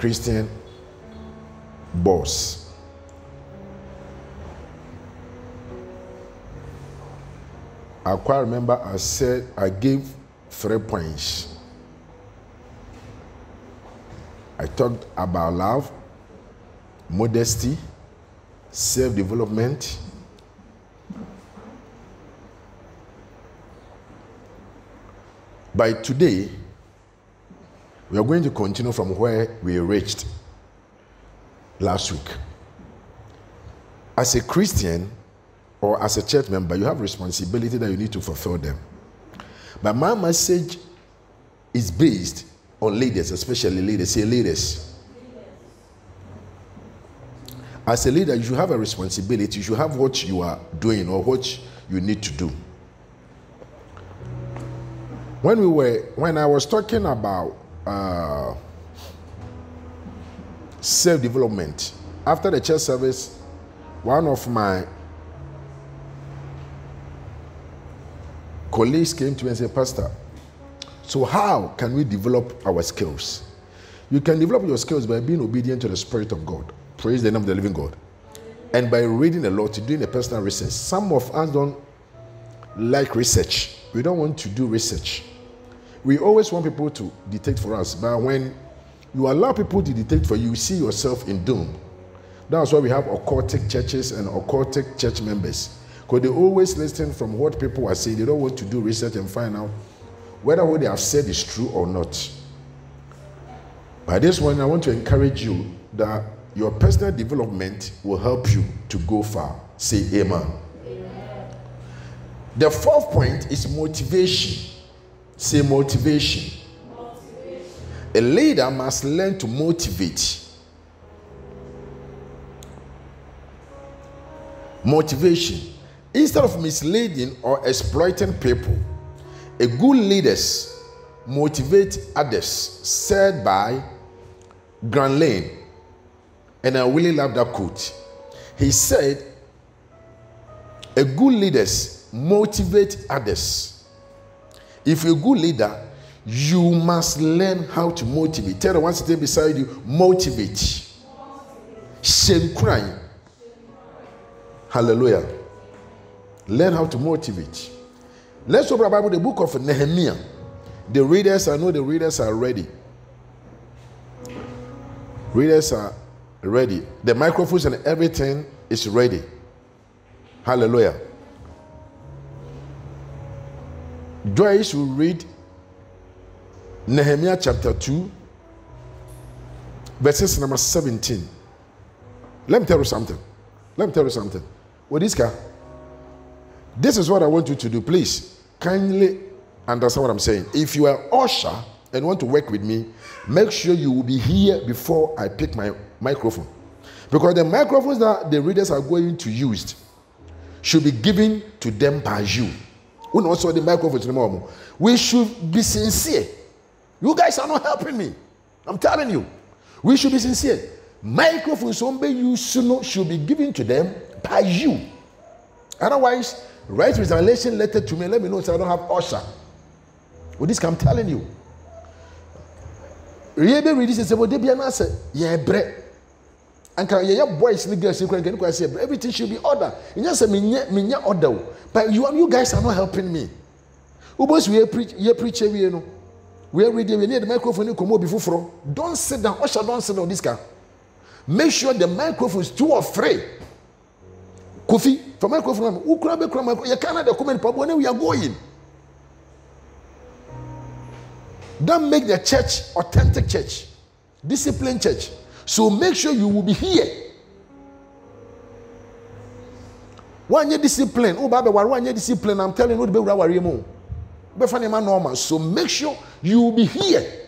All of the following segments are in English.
Christian boss. I quite remember I said I gave 3 points. I talked about love, modesty, self-development, by today, we are going to continue from where we reached last week. As a Christian or as a church member, you have responsibility that you need to fulfill them. But my message is based on leaders, especially leaders. Say leaders. As a leader, you should have a responsibility. You should have what you are doing or what you need to do. When I was talking about self-development, after the church service, one of my colleagues came to me and said, Pastor, so how can we develop our skills? You can develop your skills by being obedient to the Spirit of God. Praise the name of the living God. And by reading a lot, doing a personal research. Some of us don't like research. We don't want to do research. We always want people to dictate for us. But when you allow people to dictate for you, you see yourself in doom. That's why we have occultic churches and occultic church members. Because they always listen from what people are saying. They don't want to do research and find out whether what they have said is true or not. By this one, I want to encourage you that your personal development will help you to go far. Say amen. Amen. The 4th point is motivation. Say motivation. Motivation. A leader must learn to motivate. Motivation. Instead of misleading or exploiting people, a good leader motivates others, said by Grant Lane. And I really love that quote. He said, a good leader motivates others. If you're a good leader, you must learn how to motivate. Tell the one sitting beside you, motivate. Shame crying. Hallelujah. Learn how to motivate. Let's open the Bible, the book of Nehemiah. The readers, I know the readers are ready. Readers are ready. The microphones and everything is ready. Hallelujah. Joyce will read Nehemiah chapter 2, verses number 17. Let me tell you something. With this car, this is what I want you to do. Please, kindly understand what I'm saying. If you are usher and want to work with me, make sure you will be here before I pick my microphone. Because the microphones that the readers are going to use should be given to them by you. We also the microphones anymore. We should be sincere. You guys are not helping me. I'm telling you. We should be sincere. Microphones should be given to them by you. Otherwise, write resignation letter to me. Let me know so I don't have usher. With this, I'm telling you. Everything should be order. But you guys are not helping me. We preach, we are reading, we need the microphone. Don't sit down. Usher, don't sit down this car. Make sure the microphone is 2 or 3. Kofi, for microphone, you cannot comment when we are going. Don't make the church authentic church, disciplined church. So make sure you will be here. One year discipline. Oh, Baba, 1 year discipline. I'm telling you, normal. So make sure you will be here.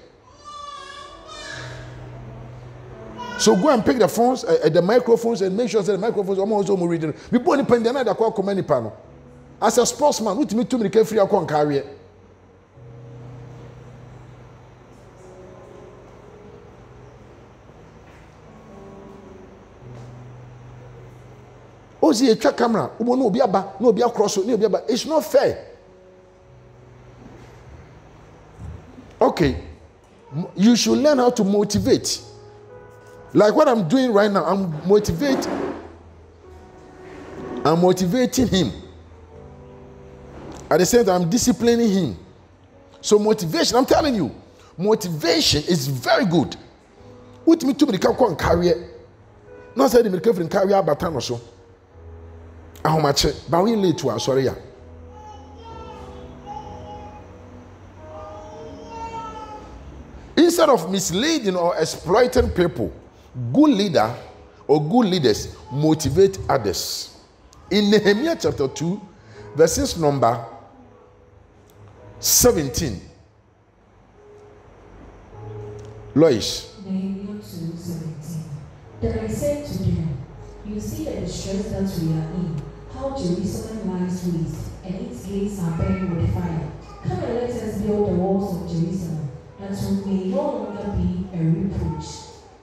So go and pick the phones, the microphones, and make sure that the microphones are also reading. Before the pandemic, I call command panel. As a sportsman, with me to me free account carrier. Ozi a track camera, no be a cross, no be a. It's not fair. Okay, you should learn how to motivate. Like what I'm doing right now, I'm motivating him. At the same time, I'm disciplining him. So motivation, I'm telling you, motivation is very good. What me to be the career? Not say the medical career, but I'm also. How much? But we late to us. Sorry, yeah. Instead of misleading or exploiting people, good leader or good leaders motivate others. In Nehemiah chapter 2, verses number 17. Lois. Nehemiah 2:17. Then I said to them, you see the distress that we are in, how Jerusalem lies waste, and its gates are burned with fire. Come and let us build the walls of Jerusalem, that we may no longer be a reproach.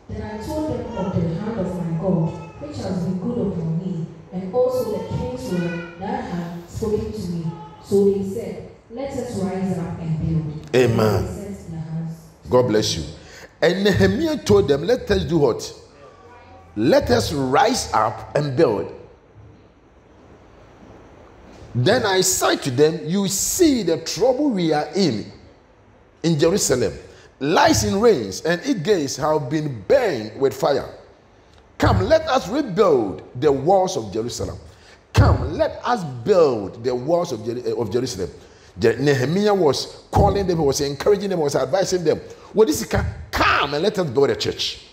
Then I told them of the hand of my God, which has been good upon me, and also the king's word that had spoken to me. So they said, let us rise up and build. Amen. God bless you. And Nehemiah told them, let us do what? Let us rise up and build. Then I said to them, you see the trouble we are in Jerusalem. Lies in rains, and its gates have been burned with fire. Come, let us rebuild the walls of Jerusalem. Come, let us build the walls of Jerusalem. Nehemiah was calling them, was encouraging them, was advising them. Well, this is come and let us build a church.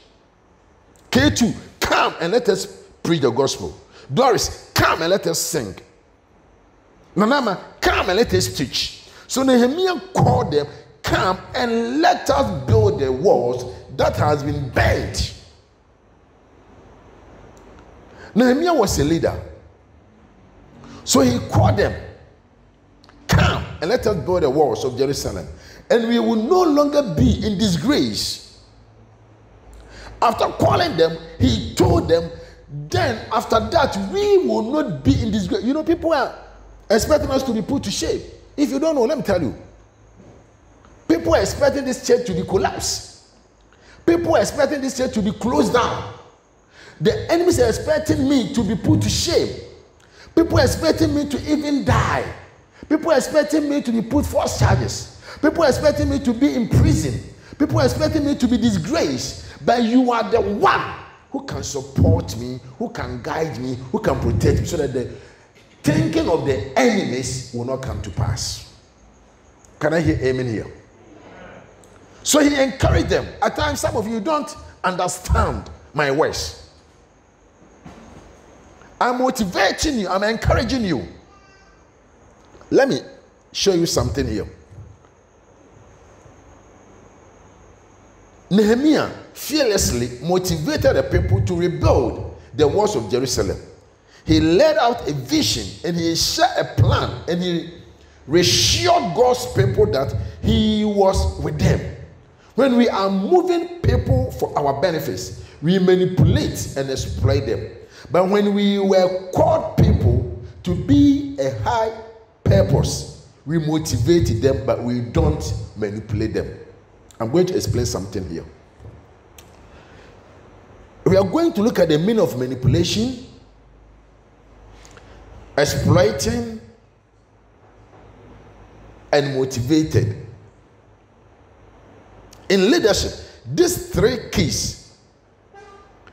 K2, come and let us preach the gospel. Doris, come and let us sing. Nanama, come and let us teach. So Nehemiah called them, come and let us build the walls that has been built. Nehemiah was a leader. So he called them, come and let us build the walls of Jerusalem, and we will no longer be in disgrace. After calling them, he told them, then after that, we will not be in disgrace. You know, people are expecting us to be put to shame. If you don't know, let me tell you. People are expecting this church to be collapsed. People are expecting this church to be closed down. The enemies are expecting me to be put to shame. People are expecting me to even die. People are expecting me to be put false charges. People are expecting me to be in prison. People are expecting me to be disgraced. But you are the one who can support me, who can guide me, who can protect me, so that the thinking of the enemies will not come to pass. Can I hear amen here? So he encouraged them. At times, some of you don't understand my words. I'm motivating you. I'm encouraging you. Let me show you something here. Nehemiah fearlessly motivated the people to rebuild the walls of Jerusalem. He laid out a vision and he shared a plan, and he reassured God's people that he was with them. When we are moving people for our benefits, we manipulate and exploit them. But when we were called people to be a high purpose, we motivated them, but we don't manipulate them. I'm going to explain something here. We are going to look at the meaning of manipulation, exploiting, and motivated. In leadership, these three keys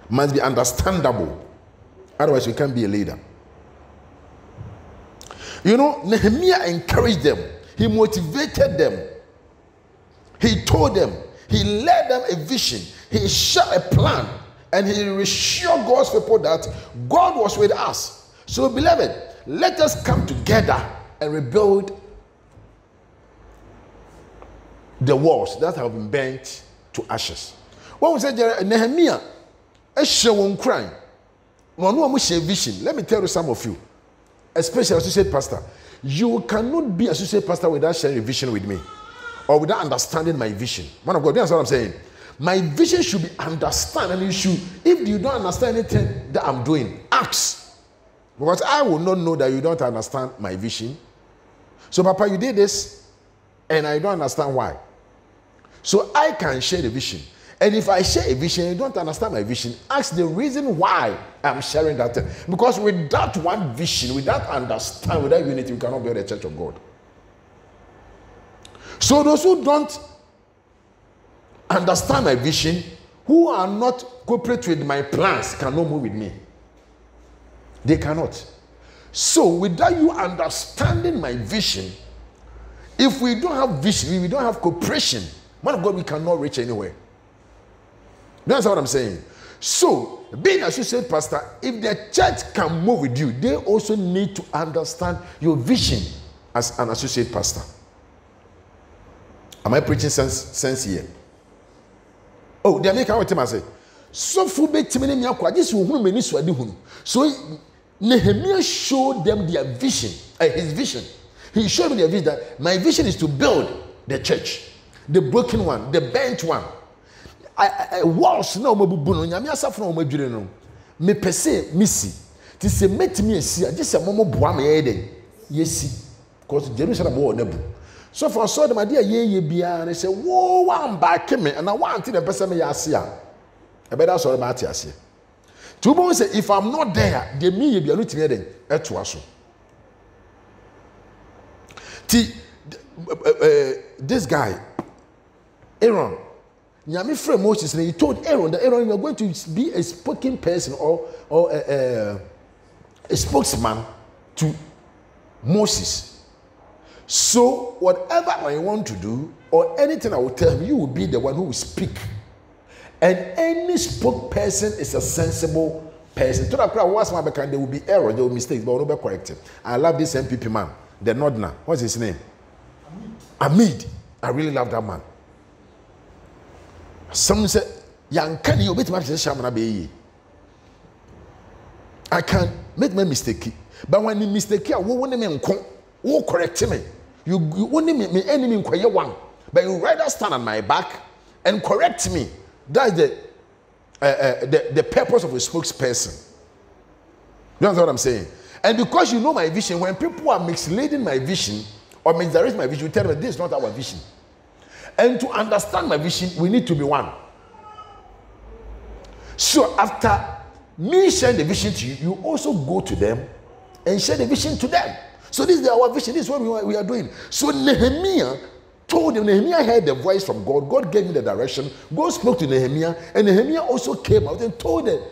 must be understandable. Otherwise, you can't be a leader. You know, Nehemiah encouraged them. He motivated them. He told them. He led them a vision. He shared a plan. And he reassured God's people that God was with us. So, beloved, let us come together and rebuild the walls that have been burnt to ashes. When we say Nehemiah, crying. Vision. Let me tell you, some of you, especially associate pastor, you cannot be associate pastor without sharing a vision with me, or without understanding my vision. Man of God, that's what I'm saying. My vision should be understood, and you should, if you don't understand anything that I'm doing, ask. Because I will not know that you don't understand my vision. So, Papa, you did this, and I don't understand why. So I can share the vision. And if I share a vision, you don't understand my vision, ask the reason why I'm sharing that thing. Because without one vision, without understanding, without unity, we cannot build a church of God. So those who don't understand my vision, who are not cooperate with my plans, cannot move with me. They cannot. So without you understanding my vision, if we don't have vision, we don't have cooperation, man of God, we cannot reach anywhere. That's what I'm saying. So, being an associate pastor, if the church can move with you, they also need to understand your vision as an associate pastor. Am I preaching sense here? Oh, the American what I say. So for be timene me akwa, this will many swadi hunu. So Nehemiah showed them their vision, his vision. He showed me their vision that my vision is to build the church, the broken one, the bent one. Walls na omabubu no nyame asafo na omadwire no me pese misi ti se metimi esi age se momo boa me yeden yesi because Jerusalem wo na bu so for so dem ade ye bia na se wo wan back me na wan ti dem pese me ya ase a e be da so ma ate ase to bo say if I'm not there the me ye bia no ti yeden eto aso ti this guy Aaron Nyame frame Moses and he told Aaron that Aaron, you are going to be a spoken person or a spokesman to Moses. So whatever I want to do or anything I will tell him, you will be the one who will speak. And any spokesperson is a sensible person. To the crowd, once my back, there will be errors, there will be mistakes, but will not be corrected. I love this MPP man, the Nodna. What's his name? Amid. I really love that man. Some say, "Young can you bet my shamana be?" I can make my mistake, but when the mistake, I won't me correct me. You only me enemy inquire one, but you rather stand on my back and correct me. That's the purpose of a spokesperson. You understand what I'm saying? And because you know my vision, when people are misleading my vision or misdirect my vision, you tell them this is not our vision. And to understand my vision, we need to be one. So after me sharing the vision to you, you also go to them and share the vision to them. So this is our vision. This is what we are doing. So Nehemiah told them, Nehemiah heard the voice from God. God gave me the direction. God spoke to Nehemiah. And Nehemiah also came out and told the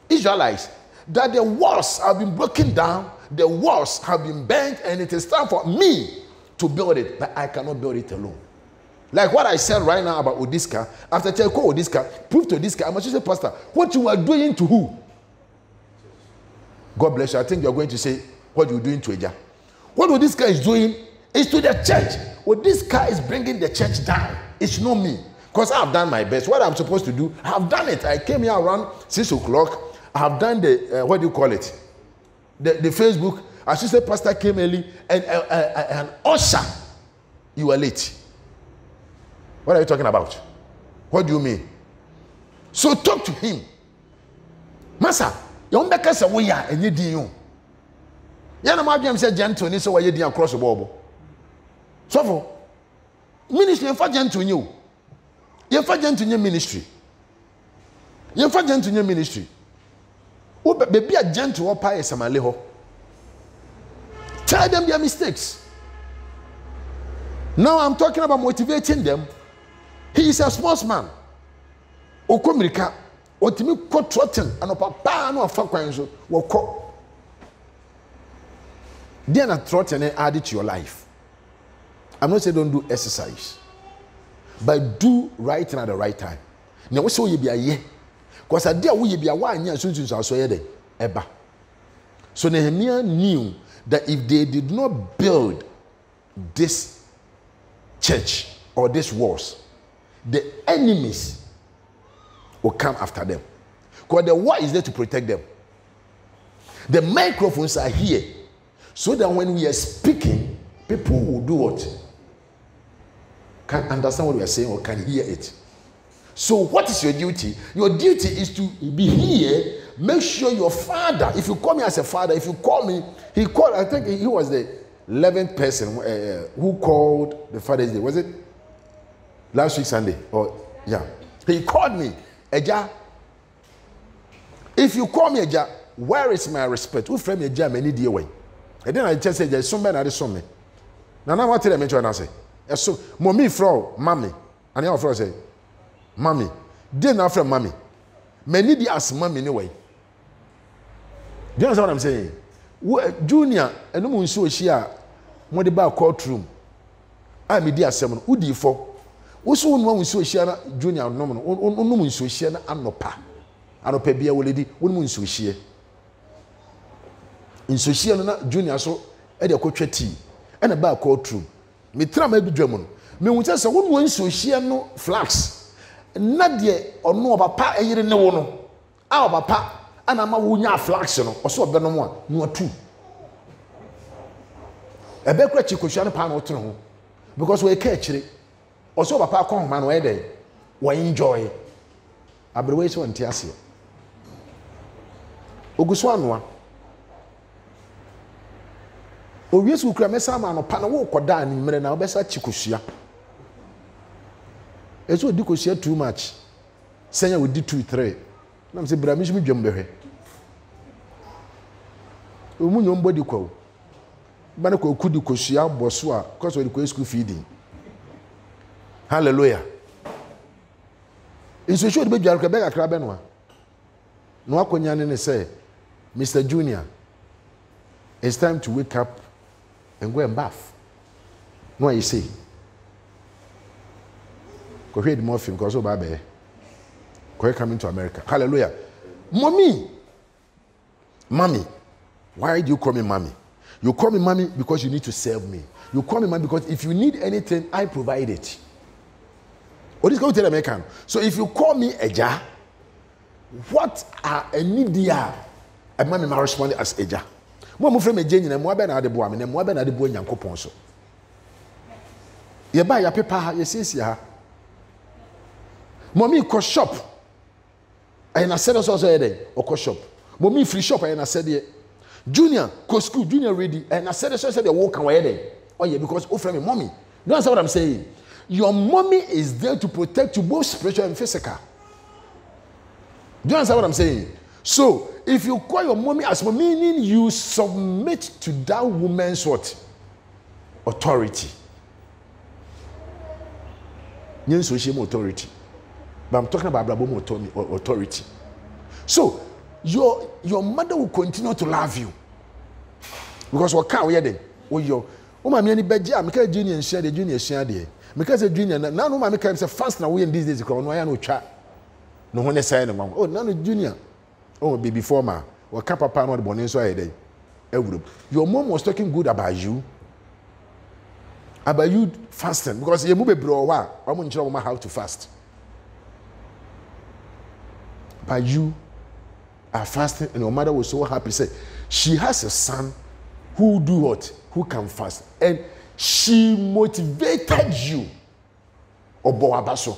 Israelites that the walls have been broken down. The walls have been bent. And it is time for me to build it. But I cannot build it alone. Like what I said right now about Odiska, after Telco Odiska, prove to Odiska, I must say, Pastor, what you are doing to who? God bless you. I think you are going to say what you are doing to Eja. What Odiska is doing is to the church. Odiska is bringing the church down. It's not me. Because I have done my best. What I'm supposed to do, I have done it. I came here around 6 o'clock. I have done the, what do you call it? The Facebook. Assistant Pastor came early and usher, you were late. What are you talking about? What do you mean? So talk to him. Master, you don't make us a way and you do. You know, my game said gentle, so why you didn't cross the bubble. So for ministry, you're gentle you. You're gentle in your ministry. You're gentle in your ministry. Oh, but be a gentle or pie some aleho. Tell them their mistakes. Now I'm talking about motivating them. He is a sportsman. Okomirika, otimi ko trotten, and papa no afa kwan so woko. They are not trotten and add it to your life. I'm not saying don't do exercise, but do right thing at the right time. Now so you be a ye, because a dear we be a 1 year soon so eba. So Nehemiah knew that if they did not build this church or these walls, the enemies will come after them. Because the war is there to protect them. The microphones are here so that when we are speaking, people will do what? Can understand what we are saying or can hear it. So what is your duty? Your duty is to be here. Make sure your father, if you call me as a father, if you call me, he called, I think he was the 11th person who called the Father's Day. Was it last week Sunday? Or yeah, He called me, Eja. If you call me Eja, where is my respect? Who frame Eja many dear way? And then I just say, there's some men that saw me. Now, what did I mention? I say, so, mommy, fro, mommy. And your friend say, mommy. Then after mommy. Many dear as mommy anyway. Do you understand what I'm saying? Junior, and no one so she are what about courtroom. I'm a dear seven, who do for? Also, one so she are junior nominal, no one so she and no pa. I don't pay be a lady, one so she. In so she and junior so at the coach tea and about courtroom. Me try maybe German. Me will tell someone so she no flags. Not yet or no about pa a year in the one. Our papa. And I'm a wunya flax, or so a one, no two. A baker chicken pan or two, because we catch it, or so a papa man where they were enjoy. I be wait one tiasia. Oguswanwa. O yes, who cram a man or pan walk or down in Merena, Bessa Chicosia. It's what you share too much. Say we did 2, 3. I'm saying, Bramish me jumbe. Umunyon body call. Banako could you cosia, Bosua, because of the school feeding. Hallelujah. It's a short baby, I'll come back a crabenwa. No, Akonyan say, Mr. Junior, it's time to wake up and go and bath. No, you say. Go ahead, morphine, because of Babe. Coming to America. Hallelujah. Mommy. Why do you call me mommy? You call me mommy because you need to serve me. You call me mommy because if you need anything, I provide it. What is going to tell American? So if you call me Eja, what are a media? A mommy may respond as Eja. Mo friend me Jane and Moaben are the boy, and Moaben are the boy Yanko Ponso. You buy your paper, you see, mommy go shop. And I said also there or shop. Mommy free shop and I said there. Junior go school, junior ready. And I said also they walk away there. Oh yeah, because oh friend, mommy. You understand what I'm saying? Your mommy is there to protect you both spiritual and physical. Do you understand what I'm saying? So if you call your mommy as mommy, meaning you submit to that woman's what? Authority. Yes, social authority. But I'm talking about Blabom authority. So your mother will continue to love you. Because what can't we then? Oh yo, oh my many beja, because junior and share the junior share there. Because the junior now no my can say fast now we in these days because no I no chat. No one say no mom. Oh now the junior. Oh baby former. What can papa no the born so I dey. Your mom was talking good about you. About you fasting because you move bro wa. I'm going to show how to fast. But you are fasting and your mother was so happy. Say she has a son who do what? Who can fast. And she motivated you. Obo abaso.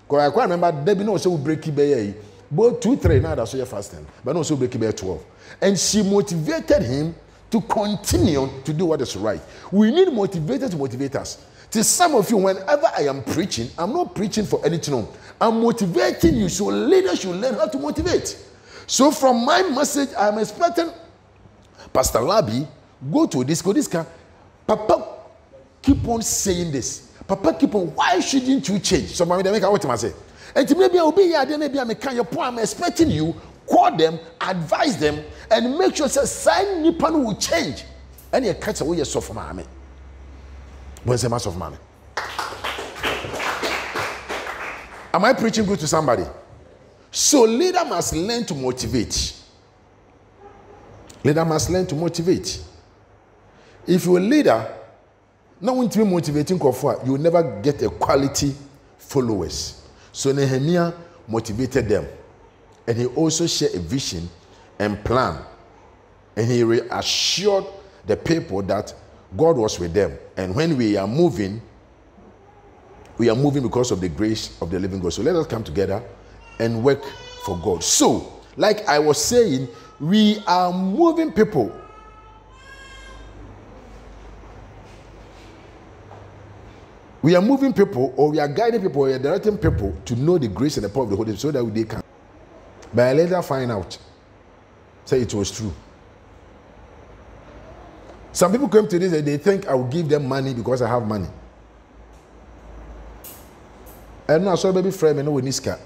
Because I quite remember Debbie no say we break it but 2, 3 now that's you're fasting. But also break it 12. And she motivated him to continue to do what is right. We need motivators to motivate us. To some of you, whenever I am preaching, I'm not preaching for anything. I'm motivating you, so leaders should learn how to motivate. So from my message, I'm expecting Pastor Labi, go to this, Papa, keep on saying this. Papa, keep on, why shouldn't you change? So they make what I say. And maybe I'll be here, maybe I'm expecting you, call them, advise them, and make sure that sign Nippon will change. And you catch away your soft mommy. When's the mass of money? Am I preaching good to somebody? So leader must learn to motivate. Leader must learn to motivate. If you're a leader, not want to be motivating, you will never get a quality followers. So Nehemiah motivated them. And he also shared a vision and plan. And he reassured the people that God was with them. And when we are moving because of the grace of the living God. So let us come together and work for God. So, like I was saying, we are moving people. We are moving people, or we are guiding people, or we are directing people to know the grace and the power of the Holy Spirit so that they can. But I later find out, say it was true. Some people come to this and they think I will give them money because I have money. And now I saw baby friend and no niska.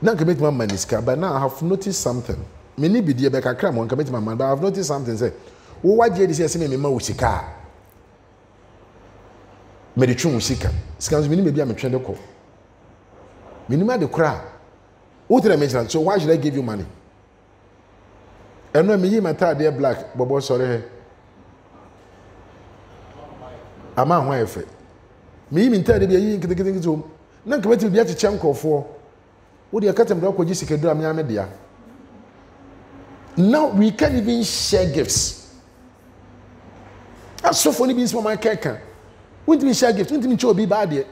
Now I commit my money niska, but now I have noticed something. Many be the back cram on commit my money, but I have noticed something. Say, oh, what did you say? Me usika. Me the true usika. Scans me maybe I'm a trend call. Minima the crowd. What did I mention? So why should I give you money? And when me my tie there black, Bobo sorry. I'm a wife. Me even tell the be getting to na come to be at chanko for. What do you cut them down? Jessica do am media. Now we can't even share gifts. That's so funny being for my cake. Wouldn't we share gifts? Wouldn't we show be bad yet?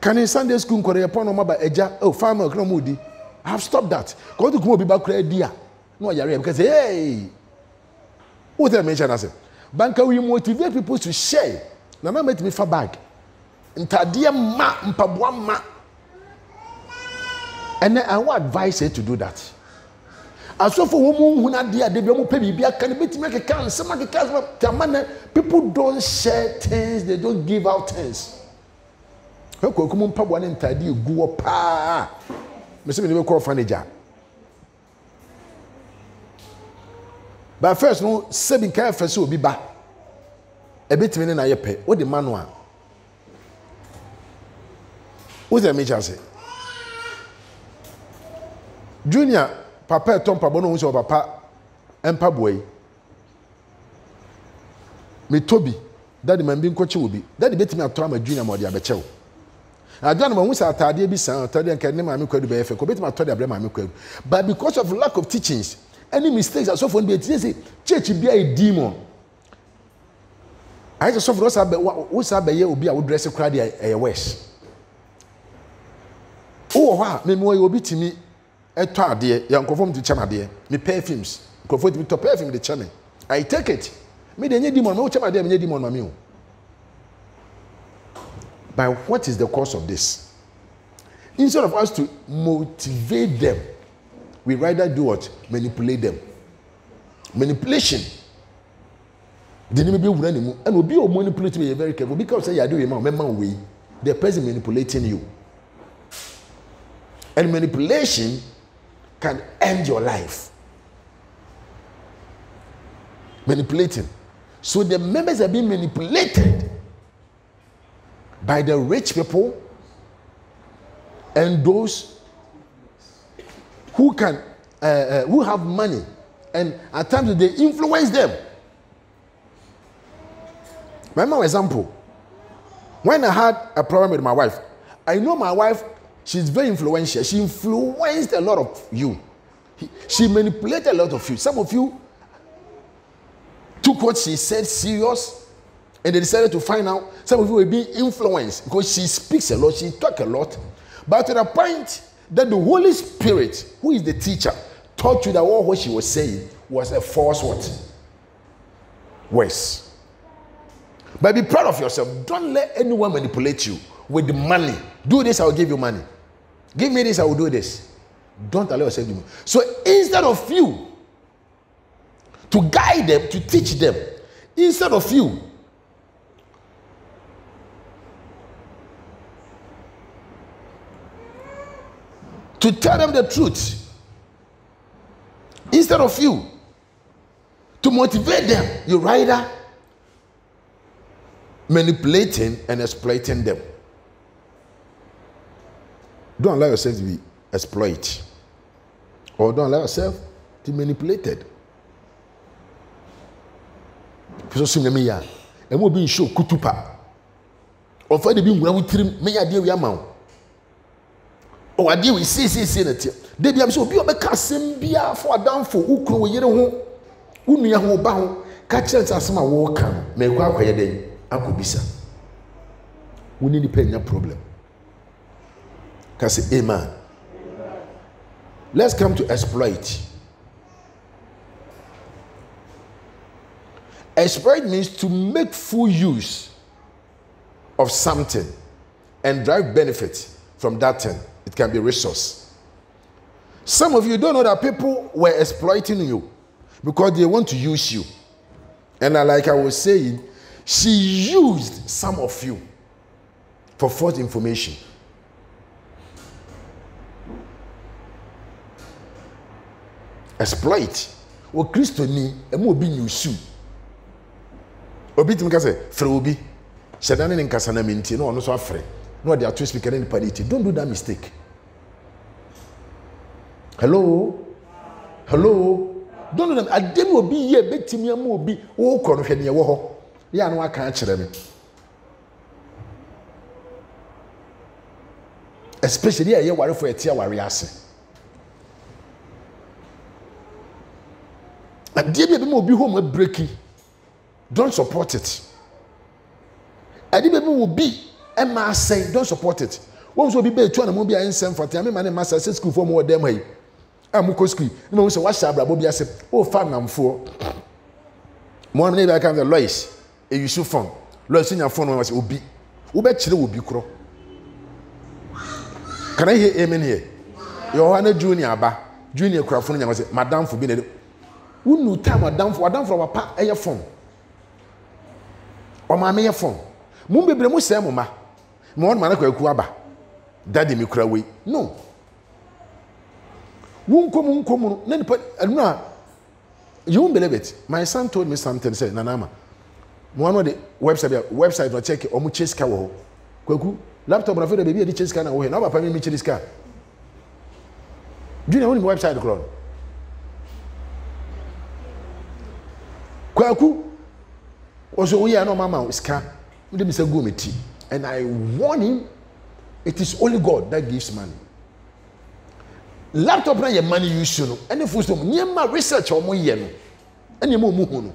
Can in Sunday school Korea upon about eja? Oh, farmer no moody. I have stopped that. Go to come be back dear. No, you're because hey, what did I mention? I said, Banker, we motivate people to share. Now, make me for bag. Intadia ma mpabwa ma. And then I would advise her to do that. As for women who are there, they will pay me. Can be to make a can. Some can. People don't share things. They don't give out things. How come mpabwa ne ntadi go pa? Me say me be call fanager. But first, no, 7 can first will be back. A bit minute na yepe. What the manual? What's the major say? Junior, Papa Tom Pabono was your papa and Pabway. Me Toby, that the man being coach will be. That the bit me at Tom Junior Modia Becho. I don't know when I started be sound, Toddy and can name my could be a bit my Toddy Abraham. But because of lack of teachings, any mistakes are so fun be say church be a demon. I just suffer what's up by you be a would dress a crowd a west. Oh, wow, me more you be to me a tar dear, young conform to channel dear, me perfumes, conform to perfume the channel. I take it. Me the demon, no channel dear, me demon, mammy. But what is the cause of this? Instead of us to motivate them, we rather do what? Manipulate them. Manipulation. The name be running and will be manipulated. Be very careful because say you are doing way. The person manipulating you. And manipulation can end your life. Manipulating. So the members are being manipulated by the rich people and those who can, who have money, and at times they influence them. Remember example, when I had a problem with my wife, I know my wife, she's very influential. She influenced a lot of you. She manipulated a lot of you. Some of you took what she said serious, and they decided to find out. Some of you were being influenced because she speaks a lot, she talks a lot. But to the point that the Holy Spirit, who is the teacher, taught you that all what she was saying was a false what? Words. But be proud of yourself. Don't let anyone manipulate you with the money. Do this, I will give you money. Give me this, I will do this. Don't allow yourself to do. So instead of you to guide them, to teach them, instead of you to tell them the truth, instead of you to motivate them, you rather manipulating and exploiting them. Don't allow yourself to be exploited, or don't allow yourself to be manipulated. So soon me ya, and we'll be show kutupa. Or for the being where we trim me a dear yamau. Oh, I deal with see it. They be am so be a casim for a down for who crow yet who near who bound catch us as my walker may walk a day. Akubisa. We need to pay no problem. Can say amen. Let's come to exploit. Exploit means to make full use of something and drive benefit from that thing. It can be resource. Some of you don't know that people were exploiting you because they want to use you. And like I was saying, she used some of you for false information. Exploit. O Christo ni emu obi nyusu. Obi tim ka say frɛ obi. Shedane ne nkasa na menti na ono so afrɛ. No they are two speaker in parity. Don't do that mistake. Hello? Hello? Don't do that. Adem obi ye betimi am obi wo kɔ no hwɛ ne wo hɔ. Ya no aka kyerɛ me. Especially ye ware for etia ware ase. And dear baby will be home breaking. Don't support it. And baby will be a mass saying, don't support it. Once will be better to an mobile and send for time, and master says school for more than way. I'm a school. No, so what's up, Bobby? I said, oh, fun, I'm for. More than I can the Lois. A you should phone. Lois in your phone was Ubi. Ubet will be crow. Can I hear amen here? Your Honor Junior Ba, Junior Crawford, was Madame for being who knew time Adam from a pa a phone or my mayor phone. Mumbi Bremu Samoma, more Manaka Kuaba, Daddy Mikrawi. No. Won't come, then put no. You won't believe it. My son told me something, said Nanama. One of the website will check it or Muchis Kawo. Kwaku, laptop of the baby, a chase can away. Now, Pammy Michis car. Do you know the website, Cron? Kwaku also we are no mama ska we say go meti and I warn him it is only God that gives money. Laptop na your money use no any full stop nyema research or mo ye no any mo mu no,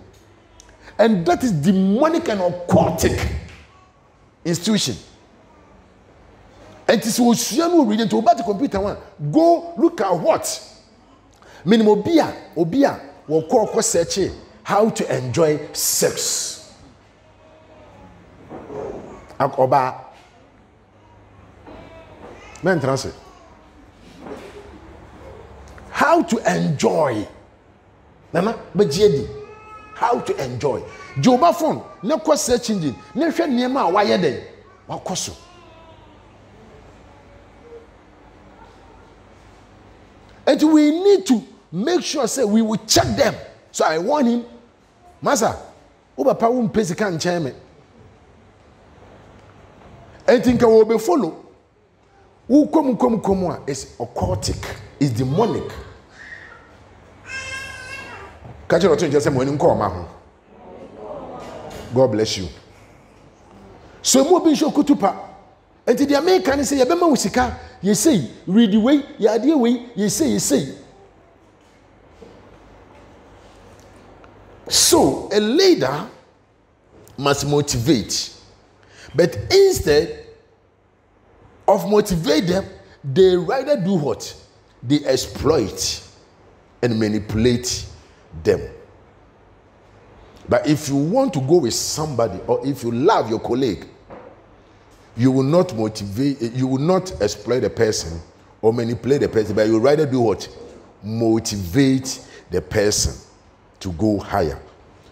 and that is demonic and occultic institution. And it is no reading to about the computer one go look at what minimum obia will call search how to enjoy sex. Akoba. Men translate. How to enjoy. Nana, but how to enjoy. Joba phone, no cost search engine, no share near my wire day. What cost? And we need to make sure say we will check them. So I warn him. Masa, Uba Pawum Pesican chairman. I think I will be follow. Who come is occultic, is demonic. Catch your attention, just when you come. God bless you. So, more being show kutupa. And the American say, Yabema Usika, you say, read the way, you idea way, you say. So, a leader must motivate. But instead of motivate them, they rather do what? They exploit and manipulate them. But if you want to go with somebody or if you love your colleague, you will not motivate, you will not exploit the person or manipulate the person, but you rather do what? Motivate the person to go higher.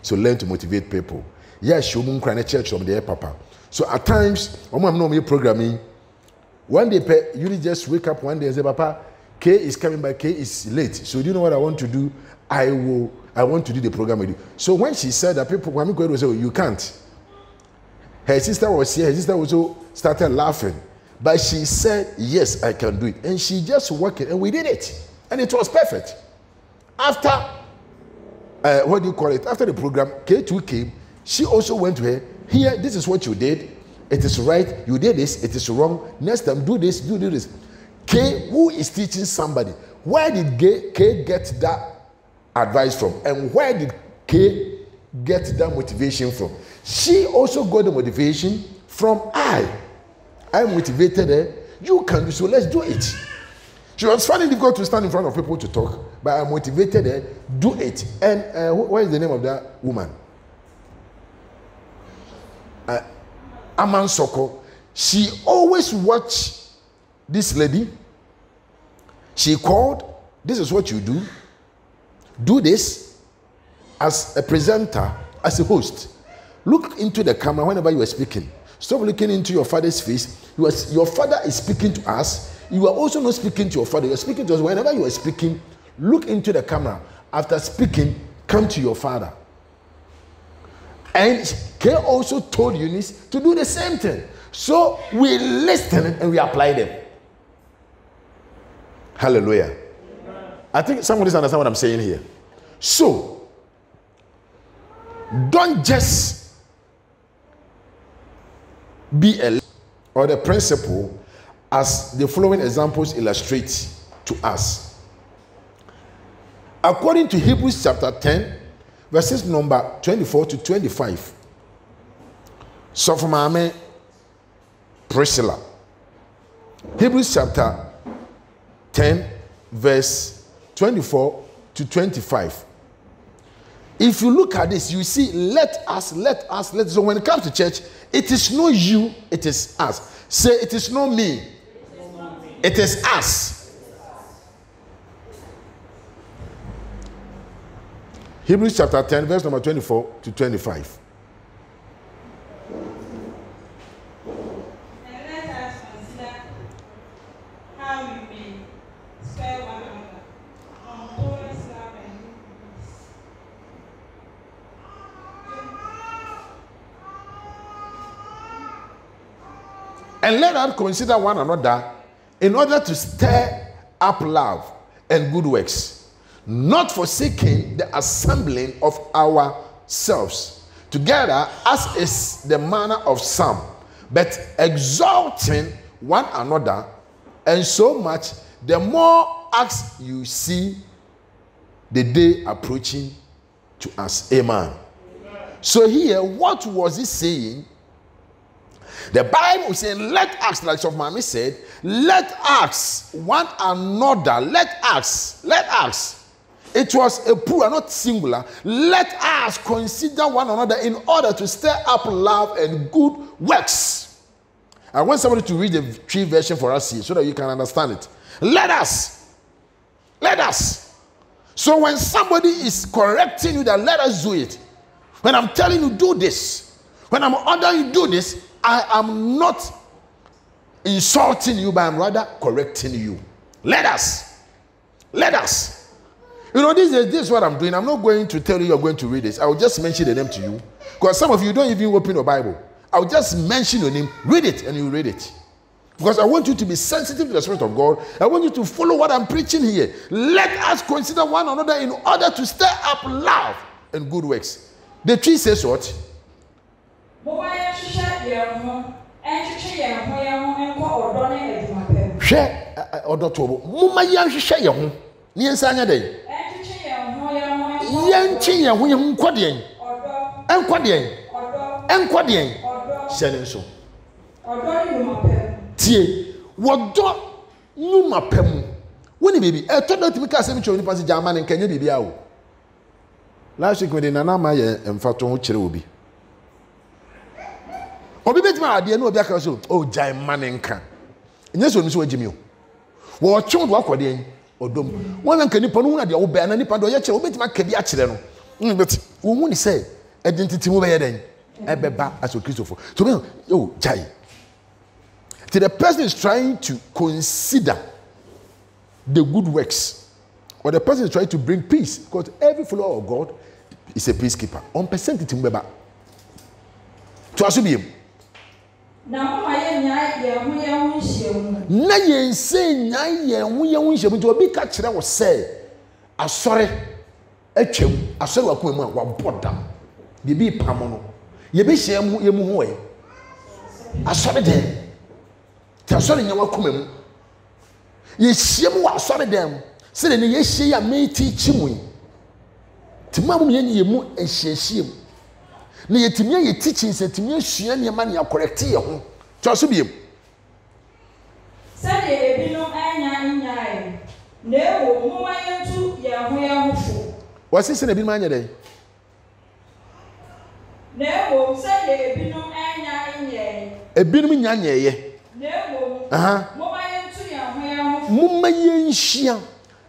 So learn to motivate people. Yes, you won't cry in a church from there, Papa. So at times, I'm not programming. One day, you just wake up one day and say, Papa, K is coming by, K is late. So do you know what I want to do? I want to do the program with you. So when she said that, people, when we go to say, oh, you can't. Her sister was here. Her sister also started laughing. But she said, yes, I can do it. And she just worked it. And we did it. And it was perfect. After, what do you call it? After the program, K2 came. She also went to her. Here, this is what you did. It is right. You did this. It is wrong. Next time, do this, do this. K, who is teaching somebody? Where did K get that advice from? And where did K get that motivation from? She also got the motivation from I motivated her. You can do so. Let's do it. She was finding it difficult to stand in front of people to talk, but I motivated her. Do it. And what is the name of that woman? Amansoko, she always watched this lady. She called, this is what you do. Do this as a presenter, as a host. Look into the camera whenever you are speaking. Stop looking into your father's face. Your father is speaking to us. You are also not speaking to your father. You are speaking to us. Whenever you are speaking, look into the camera. After speaking, come to your father. And Kay also told Eunice to do the same thing. So we listen and we apply them. Hallelujah. I think somebody understand what I'm saying here. So, don't just be a or the principle as the following examples illustrate to us. According to Hebrews chapter 10, verses number 24 to 25. So from Amen, Priscilla. Hebrews chapter 10, verse 24 to 25. If you look at this, you see, let us. So when it comes to church, it is not you, it is us. Say, it is not me, it is us. Hebrews chapter 10, verse number 24 to 25. And let us consider one another in order to stir up love and good works, not forsaking the assembling of ourselves together as is the manner of some, but exalting one another, and so much the more as you see the day approaching to us. Amen. So here, what was he saying? The Bible is saying, let us, like Sof Mami said, let us one another, let us. It was a plural, not singular. Let us consider one another in order to stir up love and good works. I want somebody to read the tree version for us here so that you can understand it. Let us. So when somebody is correcting you that let us do it, when I'm telling you do this, when I'm ordering you do this, I am not insulting you, but I'm rather correcting you. Let us. You know, this is what I'm doing. I'm not going to tell you you're going to read this. I will just mention the name to you. Because some of you don't even open your Bible. I'll just mention your name, read it, and you read it. Because I want you to be sensitive to the Spirit of God. I want you to follow what I'm preaching here. Let us consider one another in order to stir up love and good works. The tree says what? Tie wodo numa pemu woni baby e to not me ka se me choni pass German nkanye bibia o last week when nana ma ye emfato ho kire obi betima ade na obi aka so o German nka enye so ni so agimi o wo chon do akode en odom won nka nipa no hu na de wo be na nipa do ye kire obetima ka bi a kire no but wo hu ni say identity mo be ye den e beba aso Christopher so me yo jai. So the person is trying to consider the good works, or the person is trying to bring peace, because every follower of God is a peacekeeper. On percentage to mbeba. To assume. Na yen say nya yen hunhye to obi ka kire wo say asore atwam asore wa kuma wa bodam bibi pamo no ye be hye mu ye mu ho e asore de tasori nyawa kumem ye hiem wa asore dem se ne ye hie ya meti chimu timamu ye ni mu ehyiehiem ne ye timia ye teaching se timia sua ne ma ne correct ye ho twaso biem se de ebinom anya nyae na ewo muma yentu ye ho ye hofo wasi se ne ebinom anya dey na ewo se de ebinom anya nyae Ebinum nyanyeye. Mumma yenhia.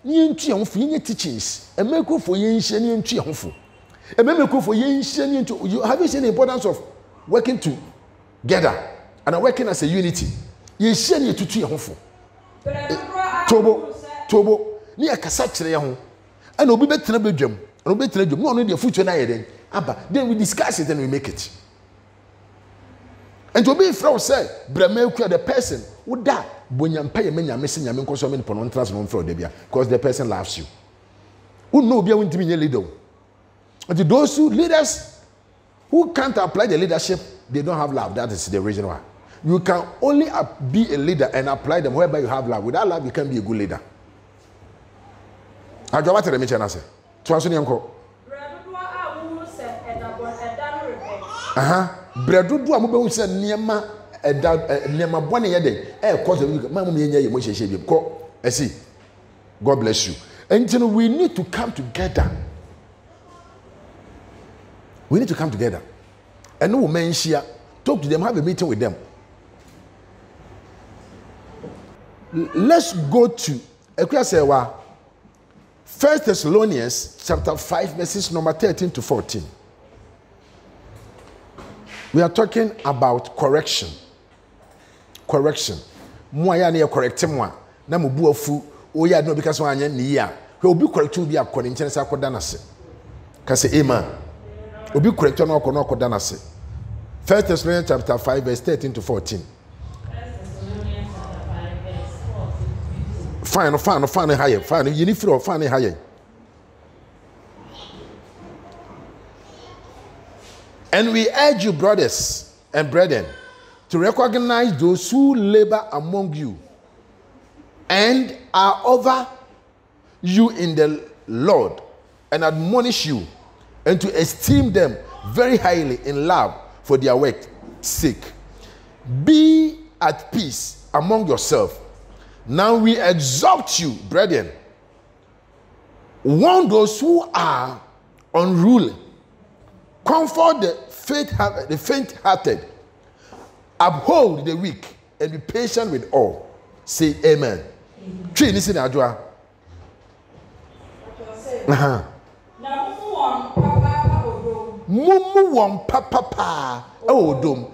Yentu yehofo yenye teachings. Emeko for yenhia yentu yehofo. Emeko for yenhia yentu. You have you seen the importance of working together and working as a unity? Yenhia ne tutu yehofo. Tobo ni akasa kire ye ho. And obi betena bedwam. And obi betena dwam. No no the future na yeden. Aba then we discuss it and we make it. And to be from say bremeku the person who da bonyampa ye menya mesi nyame nkoso me pono ntras no mfro debia because the person loves you. Who know be won timi nye leader. And those who leaders who can't apply the leadership, they don't have love. That is the reason why. You can only be a leader and apply them whereby you have love. Without love, you can't be a good leader. I what the mention say. Translate yanko. Bredu do amu be hu say niema niema bone ye den cause ma mu ye nya ye mo hye bi ko esi God bless you. And you know, we need to come together. We need to come together. And no men share, talk to them, have a meeting with them. Let's go to 1 Thessalonians chapter 5 verses number 13 to 14. We are talking about correction. Correction. Moya na correct mo na mo bu afu o ya no because one anya ni ya. He obi correct bi akọ nkyene sa akoda na se. Ka se amen. Obi correct no akoda na se. 1 Thessalonians chapter 5 verse 13 to 14. Fine higher. Fine, you need to find higher. And we urge you, brothers and brethren, to recognize those who labor among you and are over you in the Lord and admonish you, and to esteem them very highly in love for their work's sake. Be at peace among yourselves. Now we exhort you, brethren, warn those who are unruly, comfort the faint-hearted, uphold the weak, and be patient with all. Say amen. Three, listen, Adwa. Mumu won papa odom.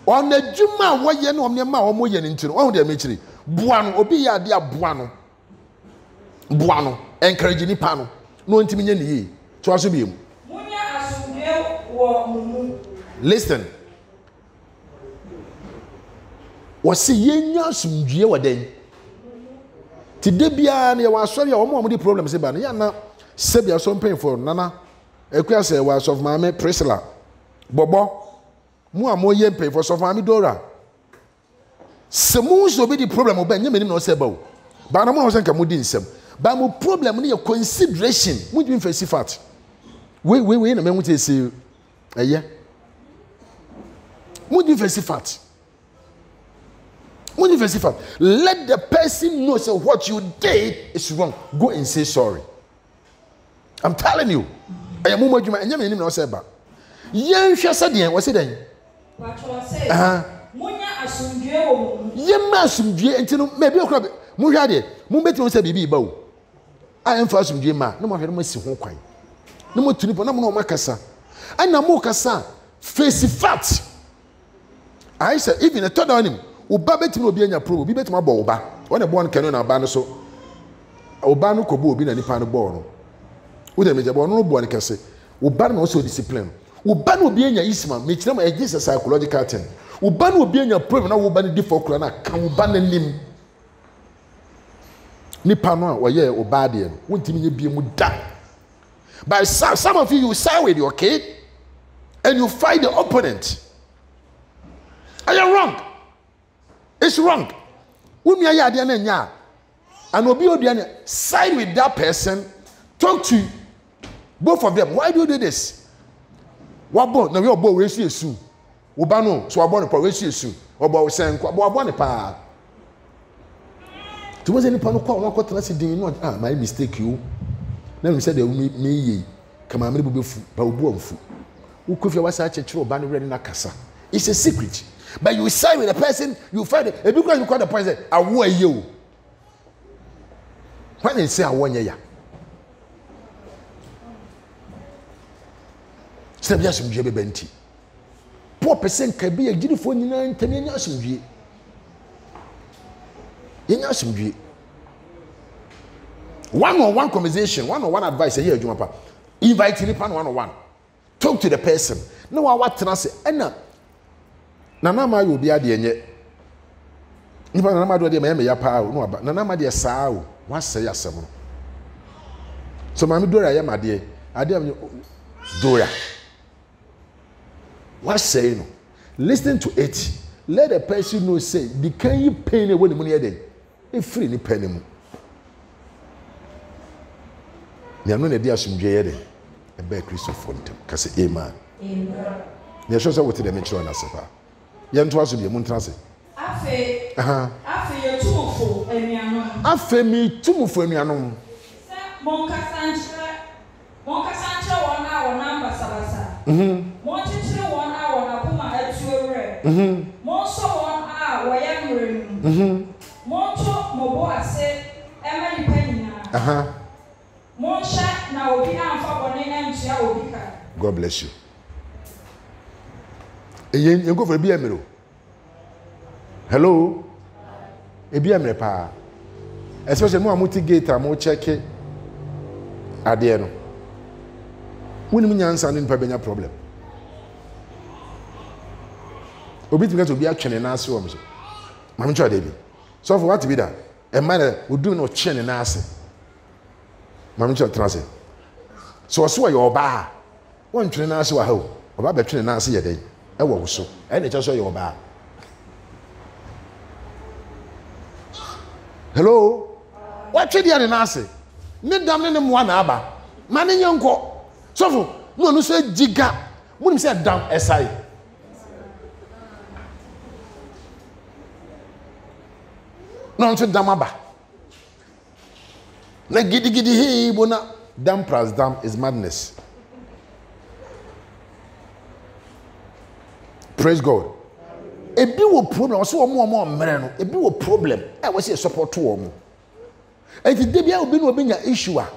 On the Juma, what yen on your mouth, more yen into all the military. Buano, obi ya dia buano. Buano, encouraging the pano. No intimidation ye. Trust me. Listen. Wasi yenya sumdue waden. Today bia na wa sorry o mo the problem se ba na ya na sebia so painful nana ekua say was of mama Priscilla bobo mu amoye painful so of mama Dora se mu so be the problem oba nya menim na o se ba o ba na mo so nka mo di nsem ba mo problem na your consideration mu di face fact we na me hu say eye mu di face fact. Let the person know so what you did is wrong. Go and say sorry. I'm telling you. I am more and you mean no say ba. Yen hwe saden wo se den. Munya asumdue wo mu. Yen ma asumdue enti no maybe okra mu hwe ade. Mu beti wo se bibi ba wo. I am for asumdue ma. No mo hwe no ma si ho kwan. No mo tuni po na mo no makasa. Ana mo kasa face fact. I said even a third on him. Oba betimi obi anya pro obi betimi abo oba wona bo on kanu na ba no so oba no kobo obi na nipa no bo no wo de meje bo no bo on kese oba no so discipline oba no obi anya isma me kire ma ejisa psychological thing oba no obi anya problem na wo ba no di for kura na kan oba na nim nipa no a wo ye oba de no wontimi nye bie mu da. But some of you side with your kid and you fight the opponent. Are you wrong? It's wrong. And side with that person, talk to both of them. Why do you do this? What born? No, you're born. Where's your soon? Ubano, so I born a where's your soon? Or about saying, what a pa. To was any pan of what I said, not my mistake you. Then we said, me, come on, maybe but who could you was such a true banner in a casa? It's a secret. But you side with the person, you find it. If you call the person, I want you. When they say I want you, step just some jebe benti. Poor person can be a beautiful in 10 years. One-on-one conversation, one-on-one advice. Here, Jumapa. Invite him one-on-one. Talk to the person. No, what can I say? Enna. Nana ma you be a dear. If I am do me ya pa no aba. Nana ma de saa o. What say asem. So mami Dora ya ma de. Ade am Dora. What say no? Listen to it. Let the person know say the can you pay ne when money dey. E free ni pay mu. Ni anu na dey asumdwe ye dey. E ba Christo fontem. Ka say amen. Amen. Ni show say what the me chiro na sepa. Ye nto aso bi mu ntra se. Afe. Afe ye tumufo enuanom. Afe mi tumufo enuanom. Se monkasanchire wona wona mbasabasa. Monchichire wona wona kuma atuore. Monso wona woye mrenu. Monto mobo ase ema ni penina. Monsha na obi amfa bone na ntua obi ka. God bless you. You go for a BMO. Hello? A BMO pa. Especially more multi-gate, more check it. Adiano. When you answer in Pabena problem. Obit to be a chain and answer. Mamma David. So for what to be done? A man would do no chain and answer. Mamma Transit. So I saw your bar. One train answer a hoe. About the train and answer a day. I was so. And it also your bar. Hello? What trade you an answer? Need damn in one abba. Man in young co. So for no say jiga. Wouldn't say down SI. No to damaba. Like giddy he bona. Dam plus dam is madness. Praise God. A bit of problem, so more man. A bit of problem. I was a support to him. And the day I will be an issue. I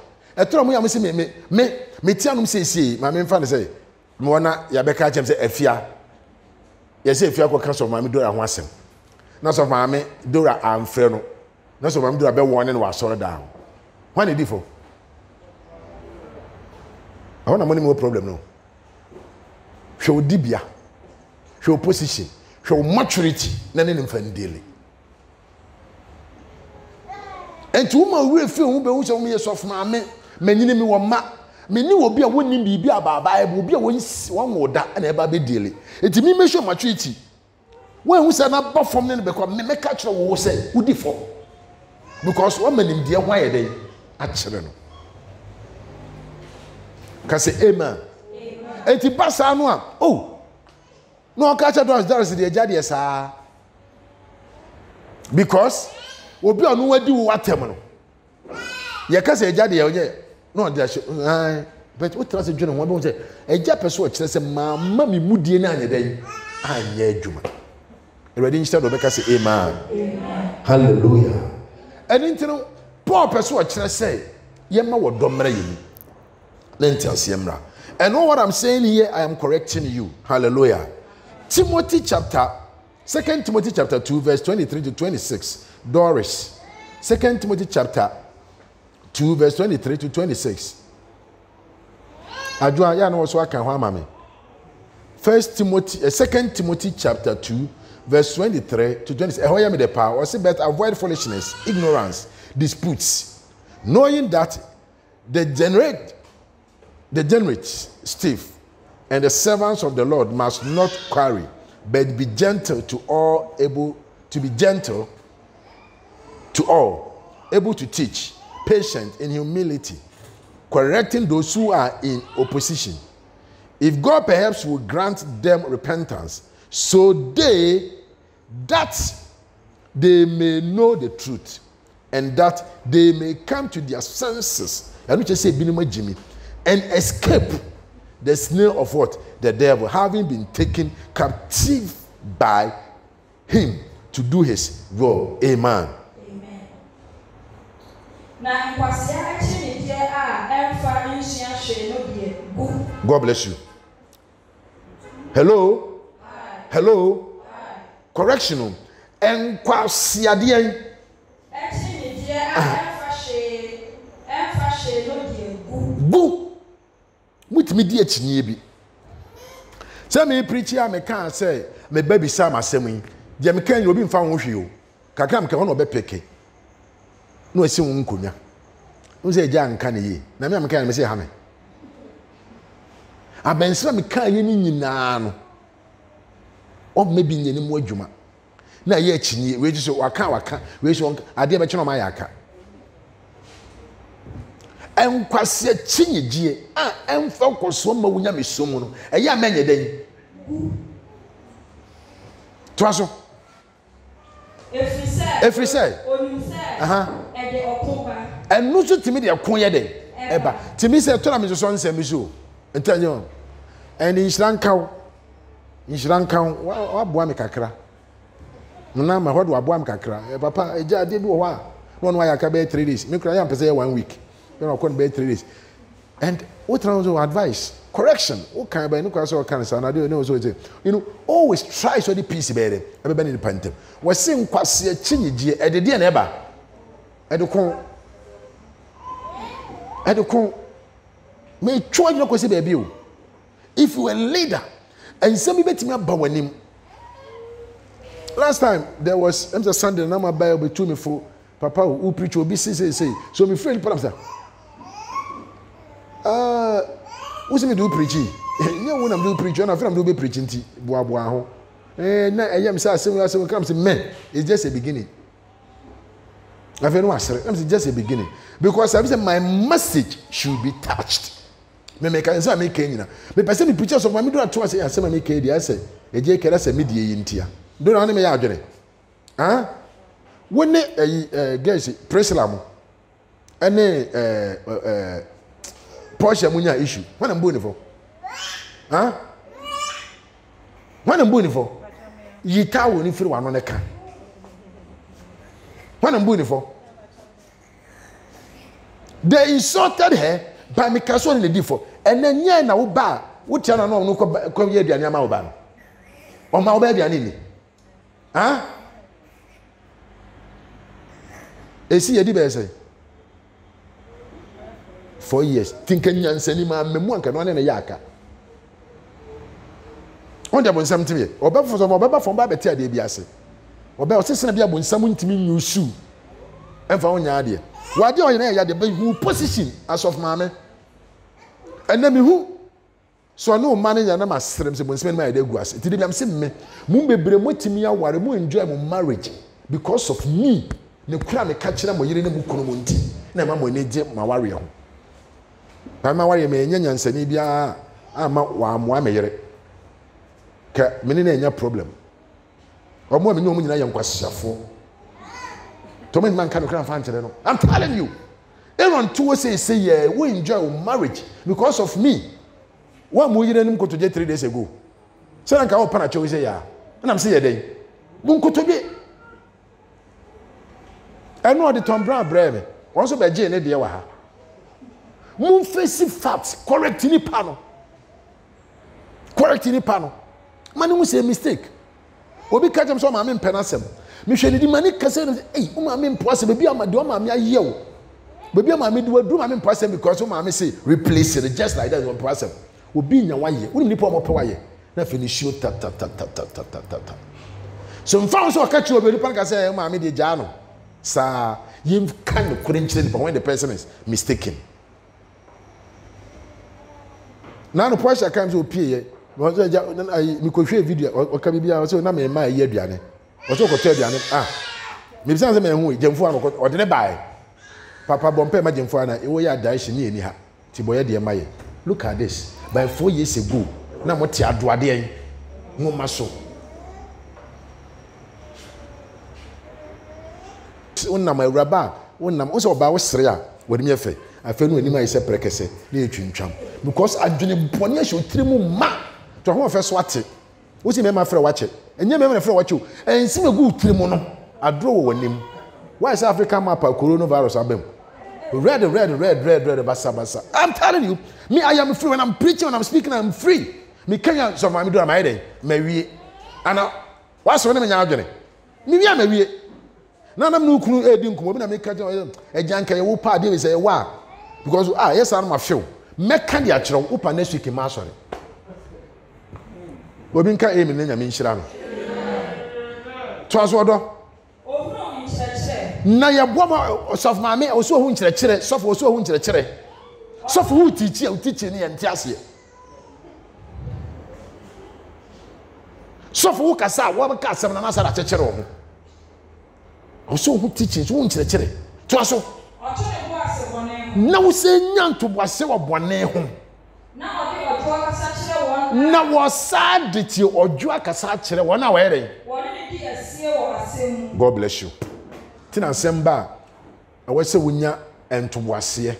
told me, I say, me tell him, say, my main fan say, Mona, Yabeka, say, Efia. Yes, if you are cancel my Dora once. Not of my Dora, I'm Freno. Not of my Dora, be one and was sorted down. When did you for? I want a money more problem, no. Show Dibia. Show position, show maturity, none in infant daily. And to whom we feel who be me a soft man, many me one ma, many will be a winning be about Bible, be a one more that and ever be daily. It me measure maturity. When we say not performing because me catch will say, who default? Because one man in dear why are they actually? Can say amen. And to pass on one. Oh. No catch us there is the jadi sir. Because we be on where do what terminal. You can say jadi no there but what trust you one be say a ja person say mama mi mudie na anya dey anya adwuma. Ready instead of because say amen. Amen. Hallelujah. And into Paul person say yema wo domre yi. Let tell siemra. And know what I'm saying here, I am correcting you. Hallelujah. Timothy chapter 2 Timothy chapter 2 verse 23 to 26. Doris. 2 Timothy chapter 2 verse 23 to 26. Adwa ya no so aka ho amame. 2 Timothy chapter 2 verse 23 to 26. Ehwa ya me the power. Or say but avoid foolishness, ignorance, disputes, knowing that the degenerate, stiff, and the servants of the Lord must not quarry, but be gentle to all, able to be gentle to all, able to teach, patient in humility, correcting those who are in opposition. If God perhaps will grant them repentance, so that they may know the truth, and that they may come to their senses, and escape the snare of what? The devil, having been taken captive by him to do his will. Amen. God bless you. Hello? Hi. Hello? Hi. Correctional. And kwasiade bu mutimi di achinye bi say me preach here me can say me baby sam asem yi je me kan obi mfa ho hwe o kakra me kan ho no be peke no esi wo nkonya no say ja nka ne yi na me kan me say ha me abensira me kan ye ni nyina no o me bi nyene mu adwuma na ye achinye we ji so waka we so ade be cheno ma ya aka enkwase chinyegye emfa koso ma wunya mesomu no eya amenye den twaso every say ede okoba enu so timi de ekon ye den eba timi say to na me so nsem so entanyo en inshrankaw wa boa me kakra na ma hodo aboa me kakra papa eja ade bi wo ha no no ya ka be 3 days me kra ya pese 1 week. You know, couldn't be 3 days. And what rounds of advice? Correction. What kind of you know, always try so the piece better. Everybody in the pantem. Was saying quasi a chingy at the dear neighbor. At the con. May try your question, baby. If you were a leader and somebody bet me about him. Last time there was Sunday, now my Bible between me for Papa who preach will be say. So my friend Pastor. Who's me do preaching? You when I'm doing preaching, I'm do be preaching tea. Boa ho. Na I am say comes men. It's just a beginning. I feel no answer. It's just a beginning. Because I say my message should be touched. Me make answer make kenina. Me person me preachers of my do at say I say make dey I say e je kere say me dey yintia. Do na me ya adwene. Ah? When guys Priscilla mo ene Porsche munya issue. When I'm born for? Huh? When I'm born for? Yita woni firi wano ne ka. When I'm born for? They insulted her by me kaso in the default. And then nya na wo ba, wo tia na no ko ye aduane ama wo ba no. O ma wo ba aduane ni. Huh? Esi yedi be say 4 years. Think nyansani ma memu anka no na yaka. On dey bonsam timi. Oba for some oba from ba beti ade bi ase. Oba osese na bi abonsam ntimi nyusu. Emfa onya ade. Wade o na ya de be who position as of mama. And me who so no man ya na masrem se bonsam ma ade gu ase. Ti de bi am se me mu bebre motimi aware mu enjoy mu marriage because of me. Ne kura me ka kire mo yire ne mu kono mo nti. Na ma mo ne je ma ware ho. Mama wari me nya nyansani bia ama wa amoa me yere ka meni na nya problem omo me nyomu nyina yankwasiafo to me man kan kra fa ntere no I'm telling you Aaron to say we enjoy marriage because of me wa mo yere nim kotoje 3 days ago say na ka o pana chewe say ya na am say ye den bu kotoje eno de Tom Brown breve won so be je ne de wa ha mun face facts correct ni pano mani mu say mistake obi ka jem so ma me mpenasem me hwe ni di mani kase no eh o ma me mpoase bebi ama de o ma me aye o bebi ama me de wadu ma me mpoase because o ma me say replace it just like that o mpoase obi nya waye woni nipa o mo pe waye na finish you ta so mfa so ka chi obi nipa ka say o ma me de ja no sa yim kan no kure nchire nipa when the person is mistaken. Now the Porsche comes to pay. Me ko hwe video o ka bibia o se na me ma ye aduane. O se ko to aduane me say me hu jemfu an o de ne bai. Papa bompe ma jemfu an e wo ya daishi ni eni ha. Ti boye de ma ye. Look at this. By 4 years ago, na mo ti adoade en. Mo ma so. Unna ma uraba, unna o se oba wo sere a wo de me fe. afei no anima yɛ sɛ prekese na yɛtwintwam because adwene bɔne ahyɛ otiri mu ma to ho fɛ so ate wo si mema frɛ wakyɛ enye mema frɛ wakyɛ ensi me gu otiri mu no adro wɔ wanim why is Africa map coronavirus abem red basa I'm telling you me I am free when I'm preaching when I'm speaking I'm free me Kenya so my do am I me wie ana what's when me nya adwene me wie me wie na nam no kunu edi nkomo bi na me ka agyanka ye wo pa de we say wa because yes I ma feel me ka de akyerɛ wo pa next week ma sorry obi nka emi na nya me nhyira no to aso do na ye boa sof ma me oso hu nkyerɛkyerɛ sof oso hu nkyerɛkyerɛ sof hu tichi a tichi ne ye ntiase sof hu kasa wo ba ka asɛm na sara kyerɛkyerɛ wo oso hu tichi hu nkyerɛkyerɛ to aso na wo se nyanto boase wo bɔne ho na wo sa de ti odwo akasa kyerɛ wo na wo yɛre God bless you tina semba awo se wonya entoboase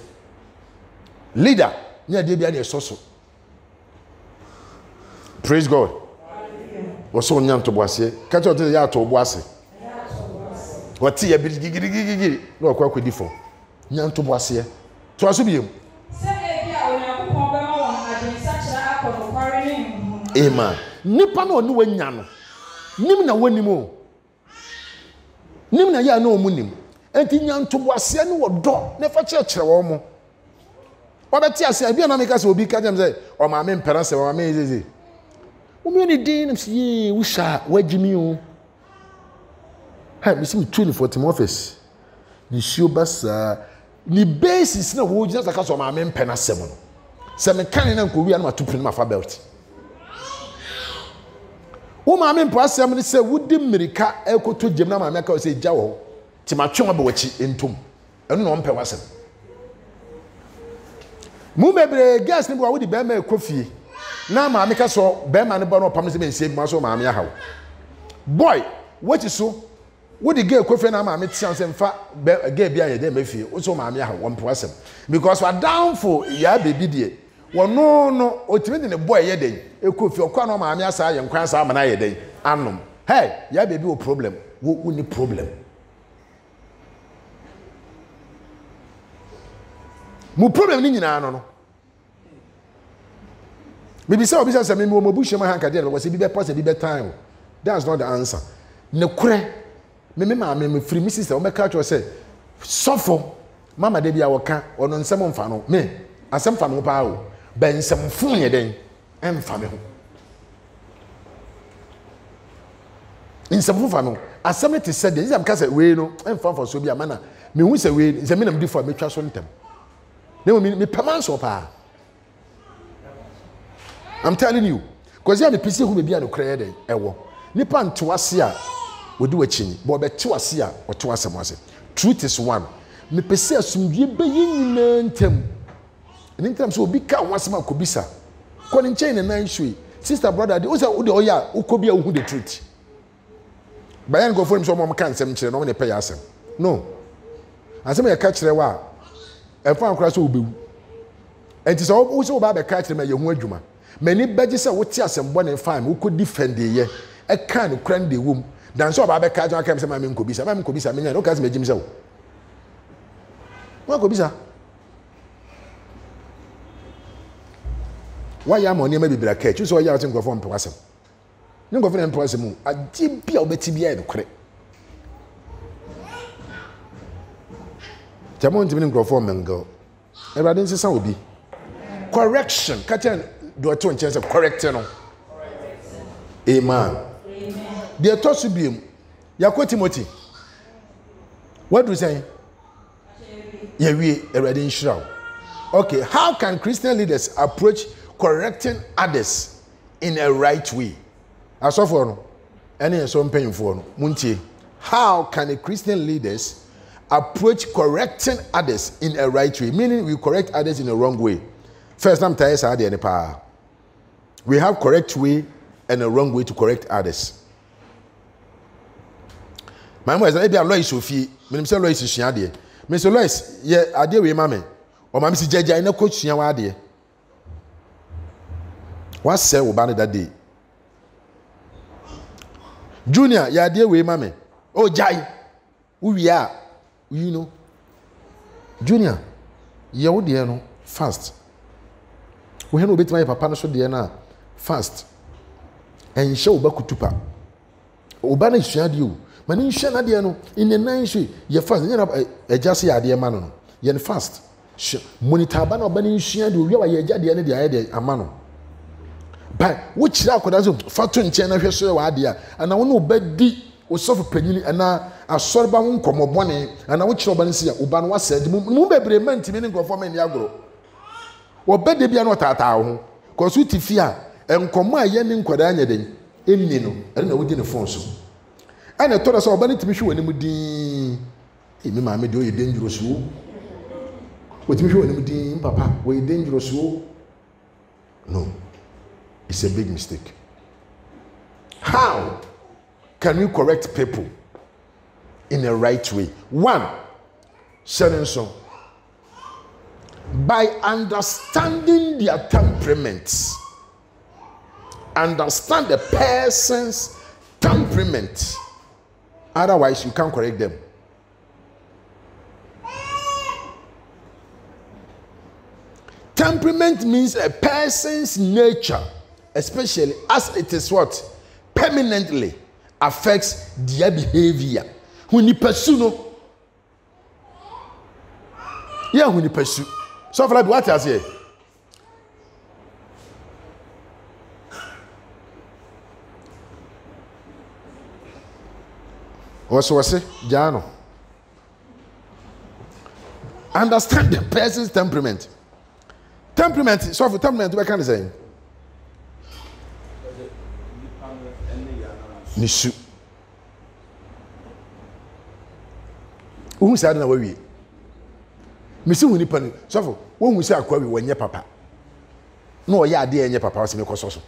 leader nya de bia na esoso praise God wo so wonya entoboase ka che ote ya atoboase wati ya bigigigigigi na okwa kwedi fo nya entoboase to aso biem se e bia onyankopon be ma won adwensa kyerɛ akɔnokware ne ema nipa na oni wanya no nim na wonim o nim na ya na omunim enti nyantobo ase ne wodo ne fa kyerɛkyerɛ wo mo obeti ase bia na meka se obi ka dem se o ma me mpera se o ma me zeze o me ni din na se wo sha wagimi o ha me se 24 team office ni sio basa ni basis na wo gina saka so ma me mpena se mo no se me kan na nko wi na ma tupin ma fa belt wo maame mpo asɛm ne sɛ wodi mmirika ekoto gyem na maame aka sɛ gya wo ti matwe ba wachi entom ɛno na ɔmpɛ wasɛm mu bebre gas ne bo wodi bɛma ekofie na maame ka so bɛma ne bo na ɔpam sɛ mensie ma so maame ahaw boy wachi so wodi ga ekofie na maame tia sɛ mfa ga bia yɛ de mafie wo so maame ahaw ɔmpɛ wasɛm because wa down for ya baby die wono no otimi de ne boy ye den ekofi okwa no maame asa ye nkwan asa amana ye den anom hey ya baby o problem wo ni problem mu problem ni nyina no bibi say obi say me mo bu hwema hanka de no say bi be pause bi be time that's not the answer ne kure me maame me free me sister o me ka cho say sofo mama de bia wo ka ono nsem mfa no me asem fa no pa o ben sem fun ye den emfa me ho insem fun fa no asem te said dey am ka say we no emfa for so bia mana me hu say we say me nam di for me twa so ntem na me pema so pa I'm telling you cause ya me pisi hu be bia no kra den ewo nipa ntoase a wodi wachini bo be toase a oto asem ase truth is one me pese asumdie be yinina ntem anytime so obi ka wasema kobisa ko ne nchen ne nan hwe sister brother de o say o de oya o ko bia o hu the truth bayan go for him so mo kan nsem kire no ne pay asem no asem ye ka kire wa e fa ankura so obewu enti so o say o ba be ka kire ma ye hu adwuma mani beje say wo ti asem bo ne fa am o ko defend ye e kan ne kran de wom dan so o ba be ka kire am say ma me nkobisa me nya no ka say me jim say wo wa kobisa why am on maybe bra catch so ya tin go for mpe wasem ni go for mpe wasem agi bia obeti bia e kore jamon tin go for mengo everybody nsa obi correction catch do to nche say correct no amen the to so biem yakwa Timothy what do you say yeah we everybody nshira okay how can Christian leaders approach correcting others in a right way? As of no, any so painful no. Muntie, how can a Christian leaders approach correcting others in a right way? Meaning we correct others in a wrong way. First, I'm tired of the power. We have correct way and a wrong way to correct others. My mother is maybe a Lois Sophie. Me say Lois is shiade. Me say Lois, yeah, I deal with mommy. O ma me si jaja na ko sua wa de wa say wo ba ne that day junior ya de we ma me o jai we are you know junior ye wo de no fast we he no betima ye papa no so de na fast en hye wo ba kutupa o ba na sua de o ma ni hye na de no in the nine she ye fast ye na ejase ya de ma no ye no fast monitor ba na o ba ni hye de o wi wa ye ejade ne de aye de ama no ba wo kira akoda so fato nche na hwe so wa de a ana wo no ba di o sofu panyini ana asorba ho nkomobone ana wo kira oba nsi a oba no wasa de mu bebre mantimi ne nkrofo ma ni agoro wo be de bia no tata ho ko so ti fi a enkomo a ye ne nkwada anya den enni no ere na wo di ne phone so ana to da so oba ne timi hwe wani mu din emi ma me de o ye dangerous wo wo timi hwe wani mu din papa wo ye dangerous wo no. It's a big mistake. How can we correct people in a right way? One, sharing song. By understanding their temperaments. Understand the person's temperament. Otherwise, you can't correct them. Temperament means a person's nature. Especially as it is what permanently affects their behavior. When you pursue, no, yeah, when you pursue. So, for like what I say, what's what say, Jano? Understand the person's temperament. Temperament. So, for temperament, what can I say? Nisu. Who said na we? Misi hu nipa ni. So wo hu say akwa wi wonye papa. No ya ade enye papa o se me koso so.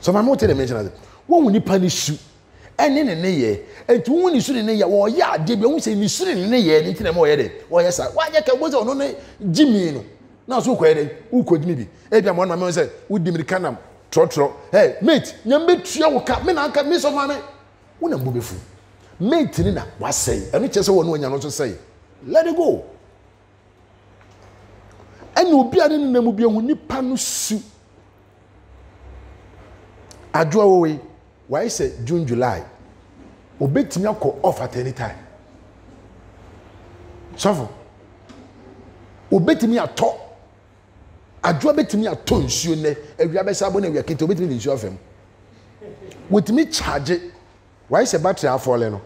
So my mother dey mention that. Wo hu nipa ni su. Ene ne ye. Etu hu ni su ne ye wo ya ade bi hu say ni su ne ye ni ntina mo ye de. Wo ye sa. Wa ye ka bozo no ne jimi no. Na so ko ye de. Wo ko jimi bi. E bia mo na me say wo di mirika Trotro, hey, mate, nyambe tua wo ka me na aka me so ma me. Wo na mbo befu. Mate ni na wa say. Eno chese wo no nya no so say. Let it go. Eno obi ade na mu bi hu nipa no su. Adwo wo we, why say June July. Obetimi akọ off at any time. So, obetimi ato adwo betimi ato nsuo ne awia be sabo na awia kete obetimi nsuo afem wotimi charge why say battery afole no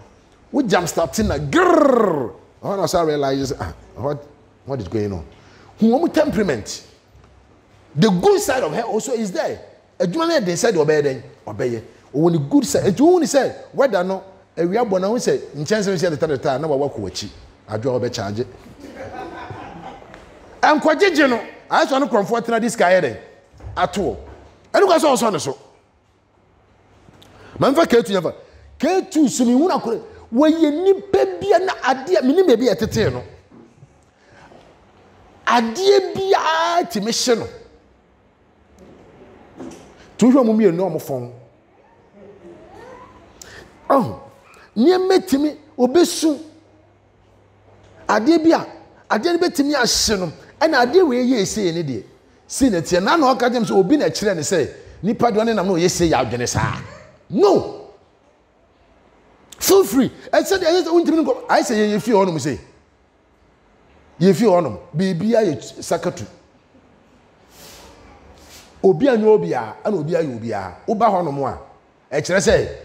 we jump starting na grrr when I realize what is going on who temperament the good side of her also is there adwuma na dey side obey when the good side adwuma ni say whether no awia bona won say nchense say the time na wa kwa chi adwo obe charge ankwajeje no I saw no comfort na this guy there at all. And you guys on so. Man fa K2 never. K2 so me wona kore we ye nipa bia na ade me ni me bia tete no. Ade bia ti me hye no. Tujo mu me no mo fon. Oh. Nye metimi obesu. Ade bia ade ne betimi ahye no. And I did we ye say any day. See that you now know them so be a children and say, Nipa do na no ye say ya genesa. No. Feel free. I said I say you feel on say. You feel on baby I sakatu. Obi anyo obi a and obi ayo obi a. Oba ho no mo a. E kire say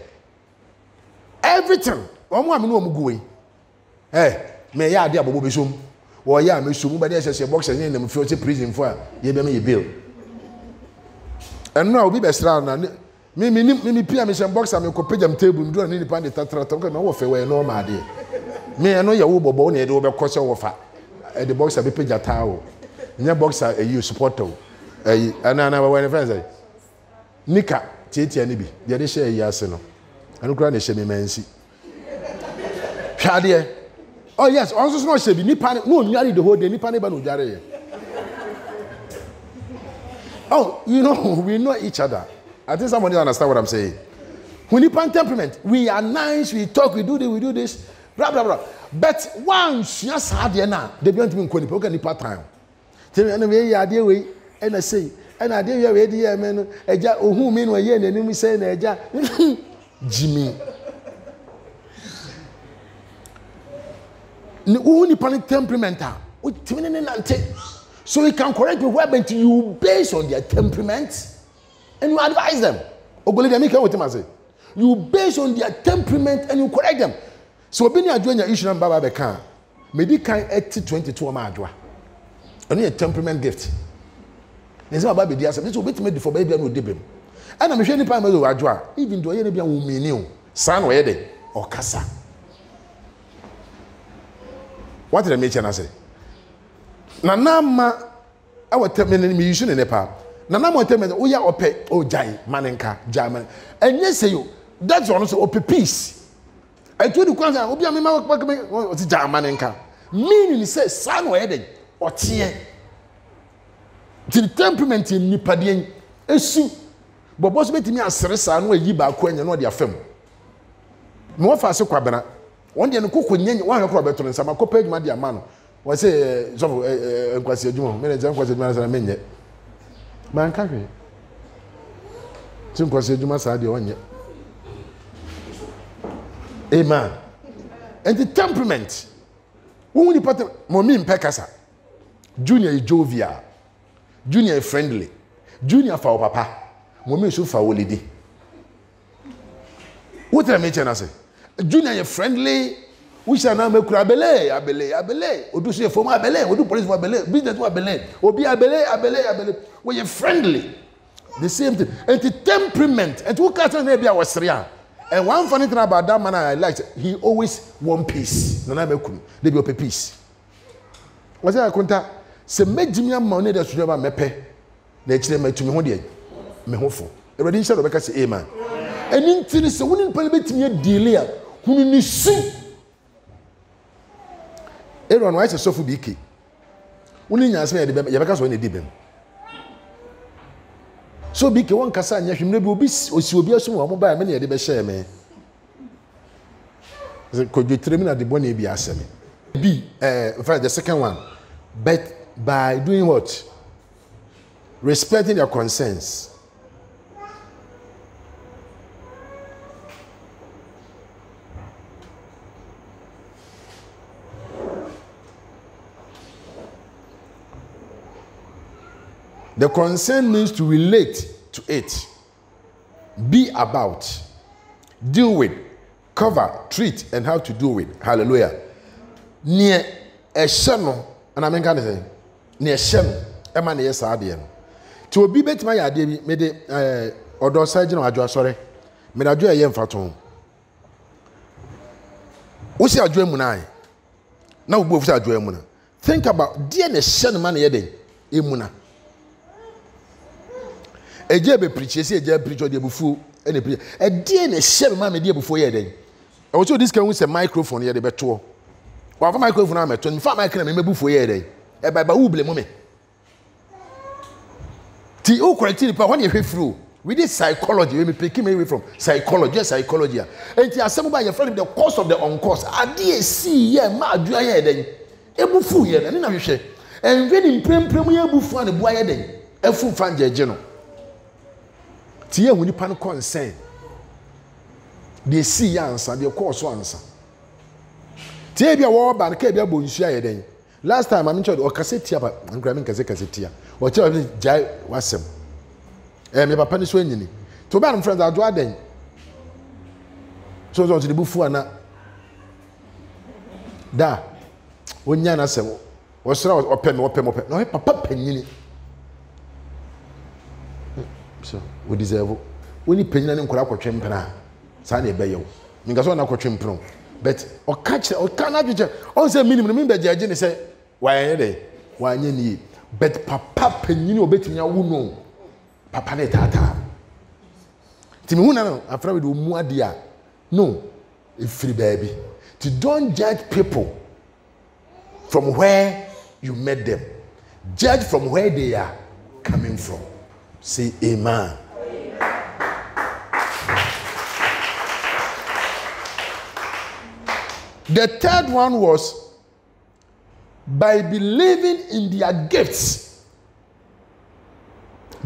everything. Omo am no omo go me ya ade abobo besom. Or yeah, me sumu bade say boxer in them feel prison for ye be me bill. And now be best round na me pia me some boxer me ko pejam table do na ni pa de tatra to na wo fe we no ma de. Me no ye wo bobo na e de wo be ko se wo fa. E de boxer be peja ta wo. Nya boxer e you support o. E ana we friends say. Nika tietia ni bi. De de share yi ase no. Anu kra na she me mansi. Hwade Oh yes, also not say be nipa no nyari the whole day nipa neba no jare. Oh, you know, we know each other. I think somebody understand what I'm saying. When nipa temperament, we are nice, we talk, we do this, blah blah blah. But once you sad na, they don't even call nipa time. Tell me anyway, idea way, and I say, and I did we dey man, eja ohun mi no ye na nim say na eja Jimmy. Who nipa temperament so you can correct people but you based on their temperament and you advise them. You based on their temperament and you correct them. So when you are doing your issue and Baba Bekan, maybe can 80-22 majwa. Only a temperament gift. There's no baby dear. This will be made for baby and will dip him. And I'm sure any time even though you be son or casa. What did I mention? Say, Nanama, our terminal mission in Nepal. Nanama terminal, oh yeah, ope, oh jai, manenka, German. And yes, say you, that's also ope peace. I told you, Kwanzaa, Obia Mima, what's Germanenka? Meaning, says, son or heading, or tear. The temperament in Nipadian, a soup, but boss made me a seresa, no yiba, when you know their film. More fast, Quabana. One day, no cook when you want to call better than some copage, my dear man. Was a sort of question, many examples of man as a man. Man country. Some question you must have the one yet. Amen. And the temperament. Who will put Momin Pekasa? Junior is jovial, Junior is friendly, Junior for papa, Momin so for holiday. What did I mention? I say? Junior is friendly. We shall now make abele. Or do say for my abele, or do police for abele, business for abele, or be abele. When you're friendly, the same thing. And the temperament, and two cats maybe I was 3. And one funny thing about that man I liked, he always want peace. No, they be open peace. Was I conta? Se make Jimmy money that should never mepe. Nature me to me one day. Me hopeful. Everybody shall be say amen. And in this, when in parliament me delay, who ni see. Everyone why so for biki. When in yasme de be yabeka so na dibem. So biki one kasa anya hwemre bi obi aso mo ba me na de be share me. So ko do tremi na de bone bi aseme. The second one, but by doing what? Respecting their concerns. The concern means to relate to it, be about, deal with, cover, treat, and how to do it. Hallelujah. Near a shano, and I'm going to say, near shano, a man yes, I did. To be better, my idea, made it or surgeon or adjust, sorry, made a joy yam faton. What's your dream munai? Now, both are dream muna. Think about dear shano man yede, imuna. A jebe preaches, a jeb preacher, the buffo, and a preacher. A dear shame, mammy, dear before ye then. Also, this can use a microphone here, the better. Well, microphone, I'm at 25 microphone, before ye then. A by Uble moment. T.O. corrected, but when you hear through, we did psychology, we pick him away from psychology. And you are some by your friend, the course of the on course. I did see, yeah, my dear, then. A buffo here, and then I say, and when in premier buffo and a boy, then. A full fan, general. Tia when you pan concern. They see answer, they course answer. Tia be a war ban ke be bonsia then. Last time I mentioned or cassette but I'm grabbing cassette. Or tell me jai wasem. Me papa ni so nyini. To be am friends I do aden. So to the bufu na da wonya na sem. Wo sra opem. No papa panyini. So we deserve when penina ne nkora kwotwe mpena sa na ebeyo minga so na kwotwe mpeno but o catch o kana dwuje on say minimum me beje age ne say wanye de wanye ni but papa penyini obetimi awu no papa ne tata timi hu na no afra we do mu ade a no if free baby to don't judge people from where you met them. Judge from where they are coming from. Say amen. The third one was by believing in their gifts.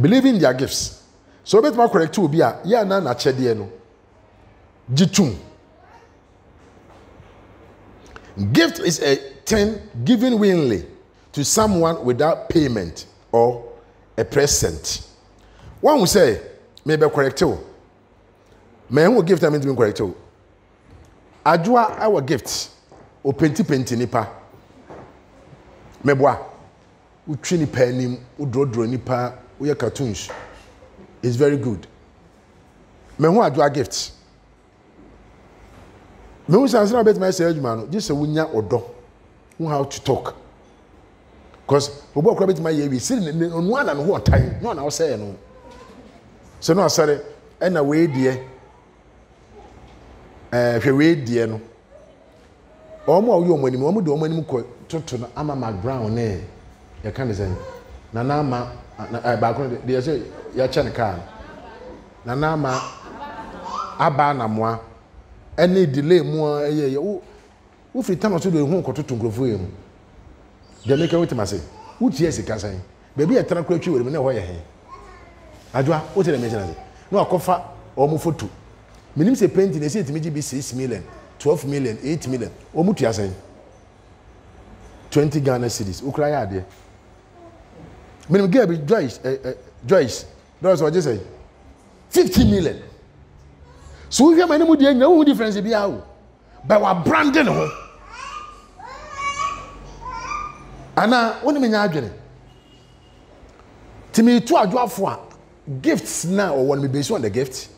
Believing in their gifts. So bet ma correct to be a ya na chede no. Jitum. Gift is a thing given willingly to someone without payment or a present. One will say, maybe correct you. May who gift time to correct you. Adwa our gift. O penti nipa. Meboa. U twini panim, u drodro nipa, u ye cartoons. It's very good. Me who adwa gift. Me who say about my say man, just a wunya odo. Who how to talk. Because obo akwa bet my ye we say on one and who time. No na say no. So no sorry, and away dear. We dear no. Omo yo mani mo do mani ko toto na ama Mac Brown na ya kan say na na ama ba ko de say ya cha ne car na na ama aba na moa any delay mo ye wo free time so do hu ko toto nkrofo ye mu de make wetin ma say wo tie sika san baby e tra kwa twi wori me na ho ye he adwa wo tell me say no akofa omo photo minim say painting e say etimi gi be 6 million 12 million 8 million omo tua san 20 Ghana cedis ukra ya de minim get be Joyce that's what you say 50 million so we hear my name dey no difference be how but we branding ho ana woni me nya adwene timi tu adwoafo a gifts now or one me based on the gift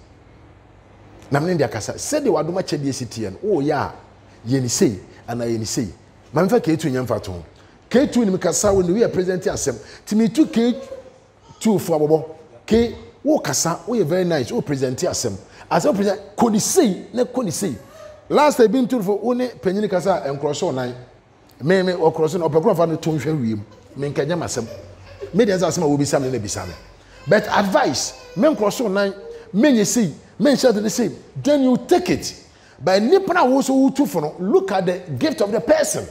na me ndia kasa said the wadoma chede city no oh ya ye ni sei ana ye ni sei ma mfa K2 nyamfa to K2 ni me kasa woni we present asem timi tu K2 for abobo K wo kasa wo very nice wo present asem as wo present kodi sei na kodi sei last time been to for one penyini kasa enkroso nan me okroso na opekro fa no to nhwe wiem me nkanya masem me dey asem a wo bisam na bisam but advice me nkroso nan me nyesi men share the same. Then you take it. By nipana also for no. Look at the gift of the person.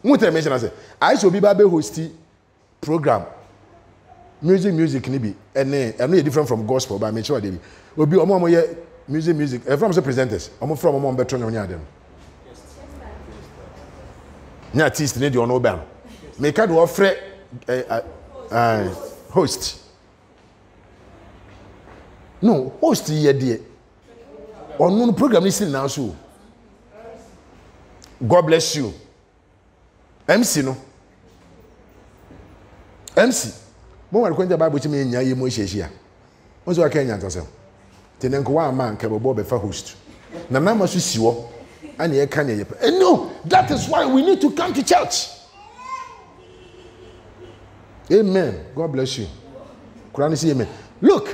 What I mention I say, I should be baby hosty program. Music nibi. And I know different from gospel, but I make sure they be. Will be omo music. From the presenters. Omo from omo better on them. Nya artist need you no ban. Make do offer host. No, host here dear. On no program is now so. God bless you. MC no. MC. Mo wa kwanja Bible ti me nya ye mo hyehyia. Mo so wa kan nya ntasem. Tenenko wa man ka bobo be fa host. Na na ma so si wo. Ana ye kan ye. No, that is why we need to come to church. Amen. God bless you. Quran say amen. Look,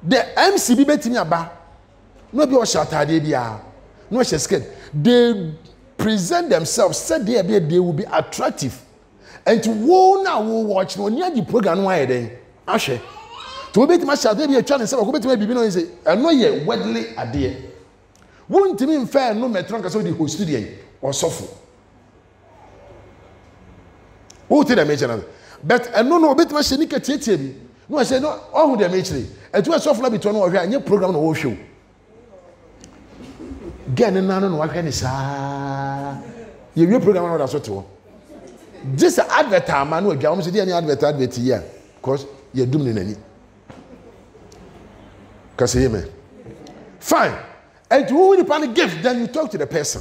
the MCB betimi aba no be o shatade bia no she scared they present themselves said they will be attractive and to wo na wo watch no nya di program no aye den ahwe to betimi shatade bia twa ne se ko betimi bibi no say eno ye wedly ade won timi mfa no metron ka so di host dey osofo wo te da me chana but eno no betimi hye ni ketietie bi no I say no all dem actually and to so far be to no hwe anya program no wo hwe gan na no wa hwe ni saa ye wi program no da so to this advert man no adwa mo say dey advert here because ye dum ni nani ka say amen fine and who you plan gift then you talk to the person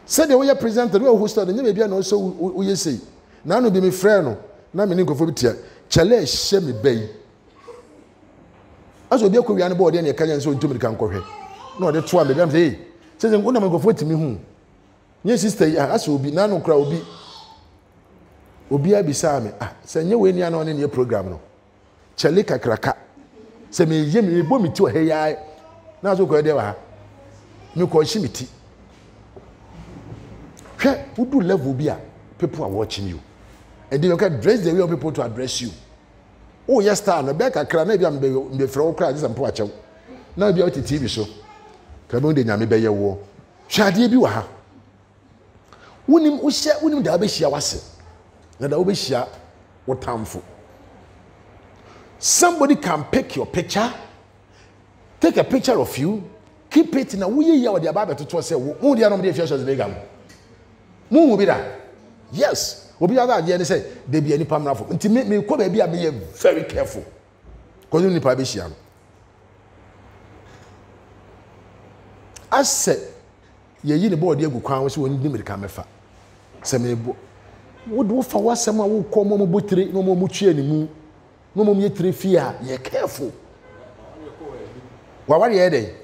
say the way you present the way hosted the maybe no so we say na no be me friend no na me ni nkofo bi tia chale hye me bai aso bi akwa wiane board na kanya so ntumi kan kohwe na ode to am be am say say ngo na me nkofo timi hu nye sister yi aso obi na no kra obi abisa me say nye we ni ana one ne program no chale kakraka say me ye me bo mi ti o he ya na so ko de wa me ko hye mi ti Who do level be? People are watching you. And then you can dress the way people to address you. Oh, yes, star, no back, I can't be throw crowds and watch. Now be out the TV show. Come de nyame bɛyɛ wo hwade bi wɔ ha wonim wo hyɛ wonim da bɛhyia wase na da wo bɛhyia wo tamfo somebody can pick your picture take a picture of you keep it na wo yɛ wo de aba bɛtoto sɛ wo de anom de afia shows de gam mu bi da yes obi ada ade ne sɛ de bi ani pam nafo nti me ko ba bi a me very careful ko ni pa bɛhyia no asɛ yɛyi ne bɔɔde agu kwan so wɔn nim reka mefa sɛ mebo wo do fa wasɛm a wo kɔ mo botire no mo tue ne mu no mo yɛtire fie a yɛ careful waware yɛ dɛ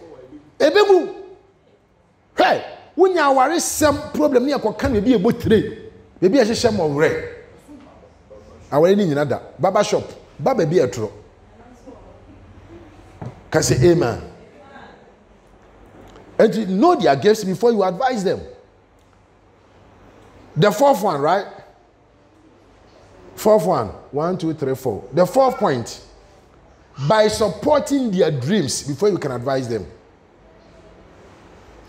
ebegu hey wonya aware sɛm problem ne yakɔ ne bi e botire bebi a hyehyɛ mo wrɛ aware ni nyina da baba shop baba bi etoro ka say amen. And you know their gifts before you advise them. The fourth one, right? Fourth one. 1, 2, 3, 4. The fourth point. By supporting their dreams before you can advise them.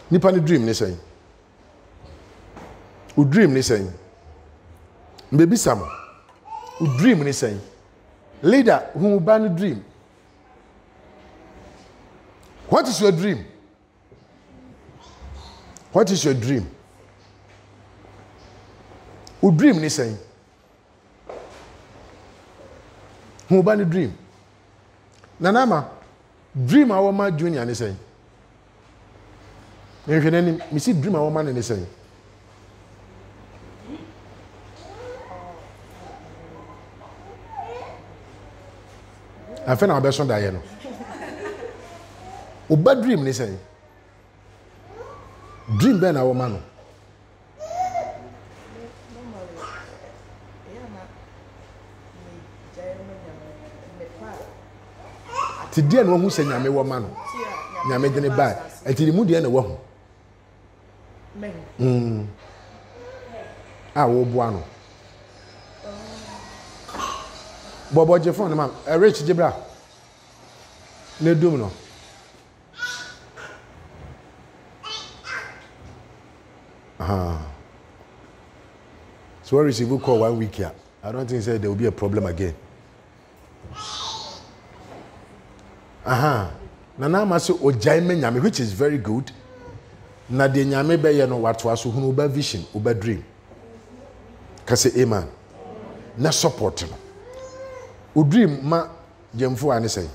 Nipa ni dream ni say. U dream ni say. Maybe some. U dream ni say. Leader who ban dream. What is your dream? What is your dream? Who dream ni saying? Who ban dream? Nanama, dream our man junior ni saying. You can me see dream our man ni saying. I find our best one that you know. Who bad dream ni saying? Dream ben our man. Today no who say nyame wo man. Nyame de ne ba. Ati mu de na wo ho. Ah wo boa no. Bobo je phone man. Rich Jibra. Ne dum no. So I receive a call 1 week here. I don't think there will be a problem again. Nana maso ojaime nyame, which is very good. Na de nyame be ye no watwa so hunu ba vision, uba dream. Kase amen. Na support no. O dream ma jemfo ane say.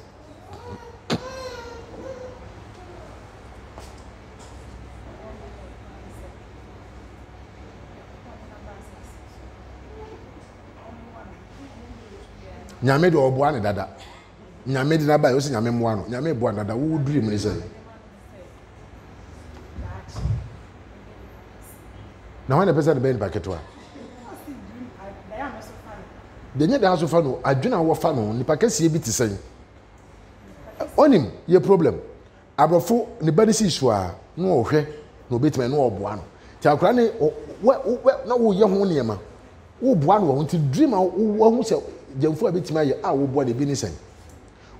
Nyame de oboa ne dada. Nyame de na ba yo se nyame moa no. Nyame boa dada wo dream ni say. Na when the person be in packet wa. De nye da so fa no, adwena wo fa no, ni packet sie bi ti say. Onim ye problem. Abrofo ne ba ni si so a no ohwe no betima no oboa no. Ti akura ne na wo ye ho ne ma. Wo boa no wo ti dream a wo hu se jemfo abetima ye a wo boa de bi ni say.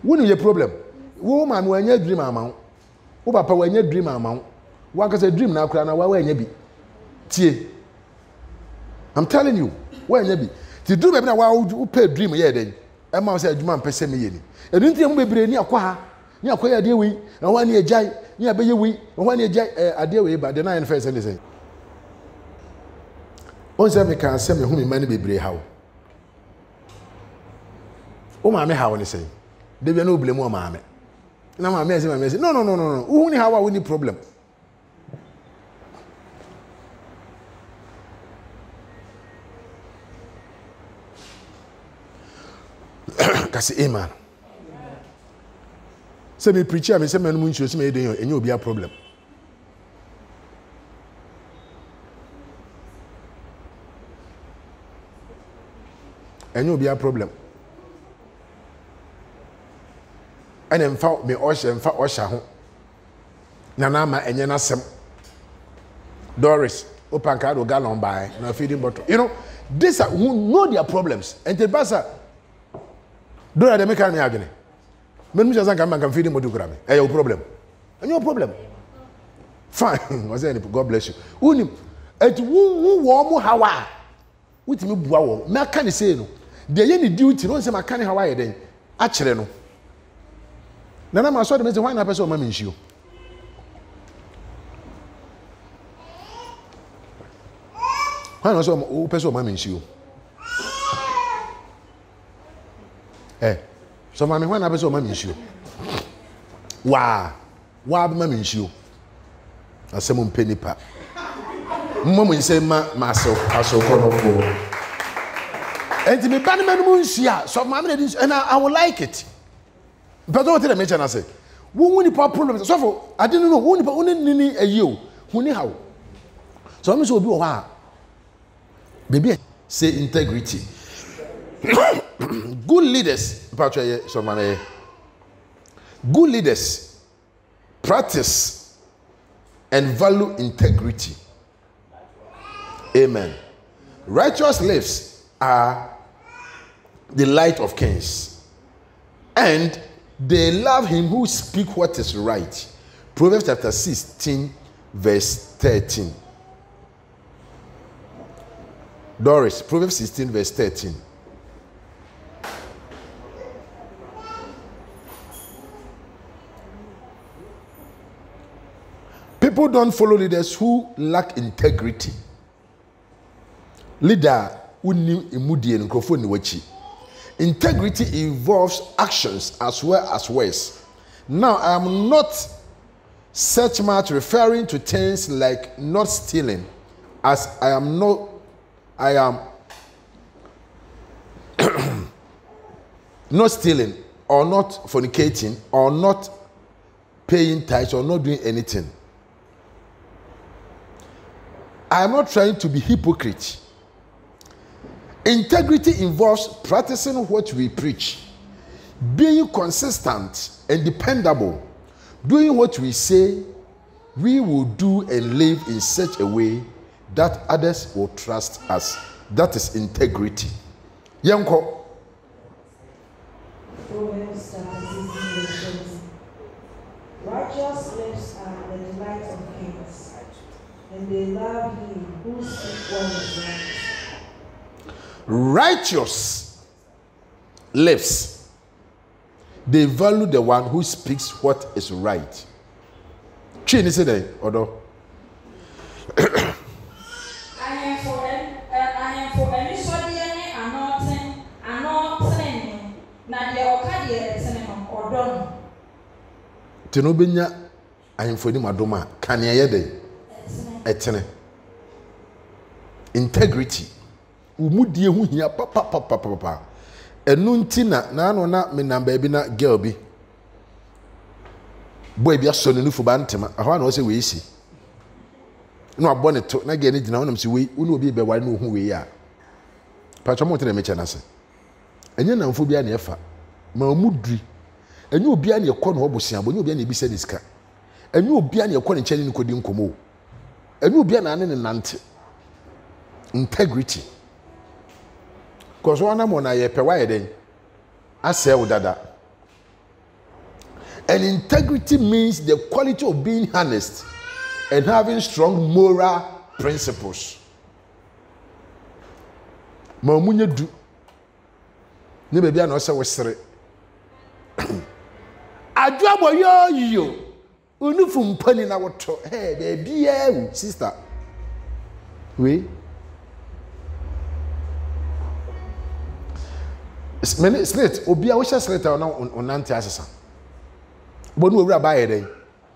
Woni ye problem. Wo ma no anya dream ama wo. Wo papa wo anya dream ama wo. Wo akasa dream na akura na wa anya bi. Tie. I'm telling you, wo anya bi. Ti dream be na wo pay dream ye den. E ma say adwuma mpese me ye ni. Edu ntia mo bebre ni akwa ha. Ni akwa ya de wi. Na wa ni ejai. Ni abeye wi. Na wa ni ejai ade wi ba de na en first say. On say me kan say me hu me mani bebre ha wo. O ma me ha wo ni say. De bi na oblemu o ma me. Na ma me say no. Who ni ha wa we ni problem. Kasi amen. Say me preacher me say me no nchuo say me dey enye obi a problem. Enye obi a problem. Ene mfa me osha ho. Na na ma enye na sem. Doris, open card or gallon by no feeding bottle. You know, these are who know their problems. And the pastor, don't they make me agony? When me just can feed him what do grab me. Your problem. And your problem. Fine. Was there any God bless you. Who et who warm how with me bow. Me can say no. The any duty no say my can how I then. Actually no. Nana ma so the why na person ma menshi o. Why na so o person ma menshi o. So mami why na person ma menshi o. Wa ba ma menshi o. Asem mpeni pa. Mmo say ma so kono fo. Enti me ban mu nsia so mami and I will like it. But what did I mention? I say, who problem? So for I didn't know who only a you who how. So I'm sure be a baby say integrity. Good leaders, good leaders practice and value integrity. Amen. Righteous lives are the light of kings, and they love him who speak what is right. Proverbs chapter 16, verse 13. Doris, Proverbs 16, verse 13. People don't follow leaders who lack integrity. Leader who ni imudi and microphone ni wachi. Integrity involves actions as well as words. Now, I am not such much referring to things like not stealing, as I am not stealing or not fornicating or not paying tithes or not doing anything. I am not trying to be hypocrite. Integrity involves practicing what we preach, being consistent and dependable, doing what we say we will do and live in such a way that others will trust us. That is integrity. Yanko. Proverbs chapter 16, verse 20. Righteous lips are the delight of kings, and they love him who speaks what is right. Righteous lips, they value the one who speaks what is right. Chini say that, Odo. I am for any sodium and not saying na de okade etene no odon. Tenobenya I am for ni madoma kan ye dey etene. Integrity. Umudie hu hia papa enu ntina na ano na me number bi na girl bi boy bi aso ne nufu ba ntema aho na o se we isi no abo ne to na girl ne gina wonam se we unu obi be ware no hu we ya patcho mo tene me che na se enye na mfo bi na efa ma omudri enye obi na ekọ no obosia bo enye obi na ebisa ni sika enye obi na ekọ ne chani nkodi nkomo enye obi na ane ne nante. Integrity. Because one of them is a I say dada. And integrity means the quality of being honest and having strong moral principles. Mamunye du. Ne baby ana say wesere. Adwabo yo. Unufu mpani na woto. Hey baby sister. We many slate obia wo slate na onante asesa bo no wura ba yeden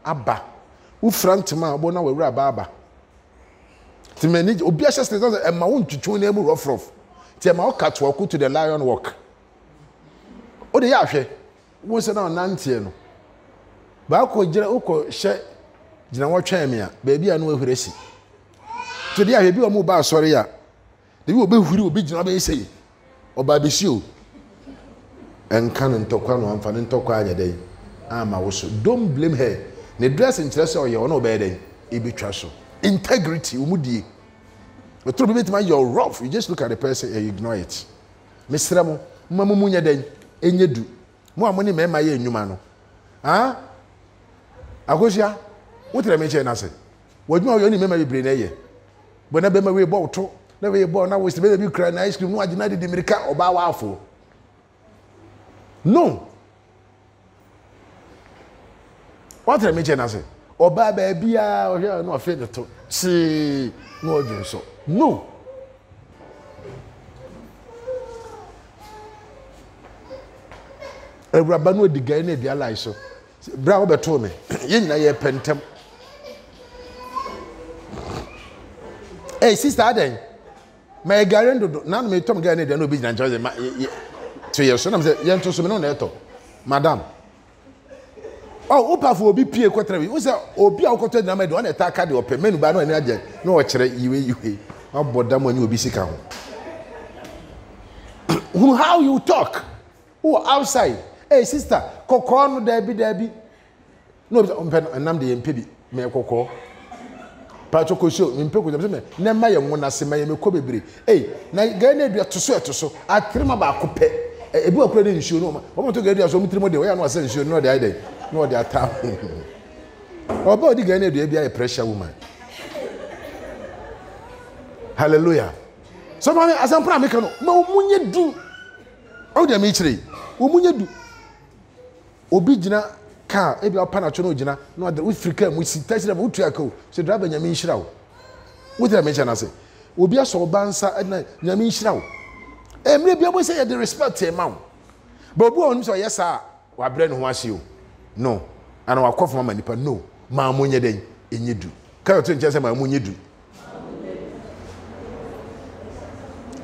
aba wo frantma bo na wura ba aba ti many obia slate na ma won twetwe na mu rough ti ma o cat walk to the lion walk o de ya hwe wo se na onante no ba ko gira uko hye gina wo twan me a ba bia no ahuresi to de ya hwe bi o mu ba asore ya de bi obehuri obi gina ba yesei oba besi o and can talk on and talk day. Don't blame her. The dress interest or you no better. It be trash. Integrity, umudi. The truth be told, you're rough. You just look at the person and you ignore it. Mr. Mo, Mamu Munya den, Enyedu. More money, me my ye nyumano. Ah? Agosia, what did I mention? I said, what you only memory brain a but never me bought to, never bought now was the baby crying ice cream, no, I did not the America or bow wow for. No. What did I mention? I said, or baby, or here, no afraid to see no, so. No. A rabano de Gane, the ally so. Bravo told me, yin na ye pentem. Hey, sister Aden, my garendo, none may Tom Gane, no be enjoy the 2 years. So I'm saying, Yan to Sumino Neto, Madame. Oh, Opa for be Pierre Quatrevi. Who's a Obia Cotter Namad on attack at the open menu by no energy. No, you. How about them when you be sick? How you talk? Who outside? Hey, sister, Coco, Debbie. No, and I'm the MPB. May I call? Patrick show, Impeko, never young one as my Kobe. Hey, now Gane to sweat to so. I trim about Coupe. A book credit show. No, I want to get you some trim the way I was saying, you know the idea. No, they are tough. About the Gane, they be a pressure woman. Hallelujah. Somebody as I'm proud, no, Munya do. Oh, the misery. Umunya do. Obijina car, ebi apana chono jina. No, the Africa, we see test them. Utriako. So drive a yamin shroud. What did I mention? I say, Obia so bansa at night. Yamin shroud. And maybe I will say the respect to mount. But one so yes, sir. Wa brain who was you. No. And our cough mama nipa no. Ma munya den in you do. Can you tell me ma munya do?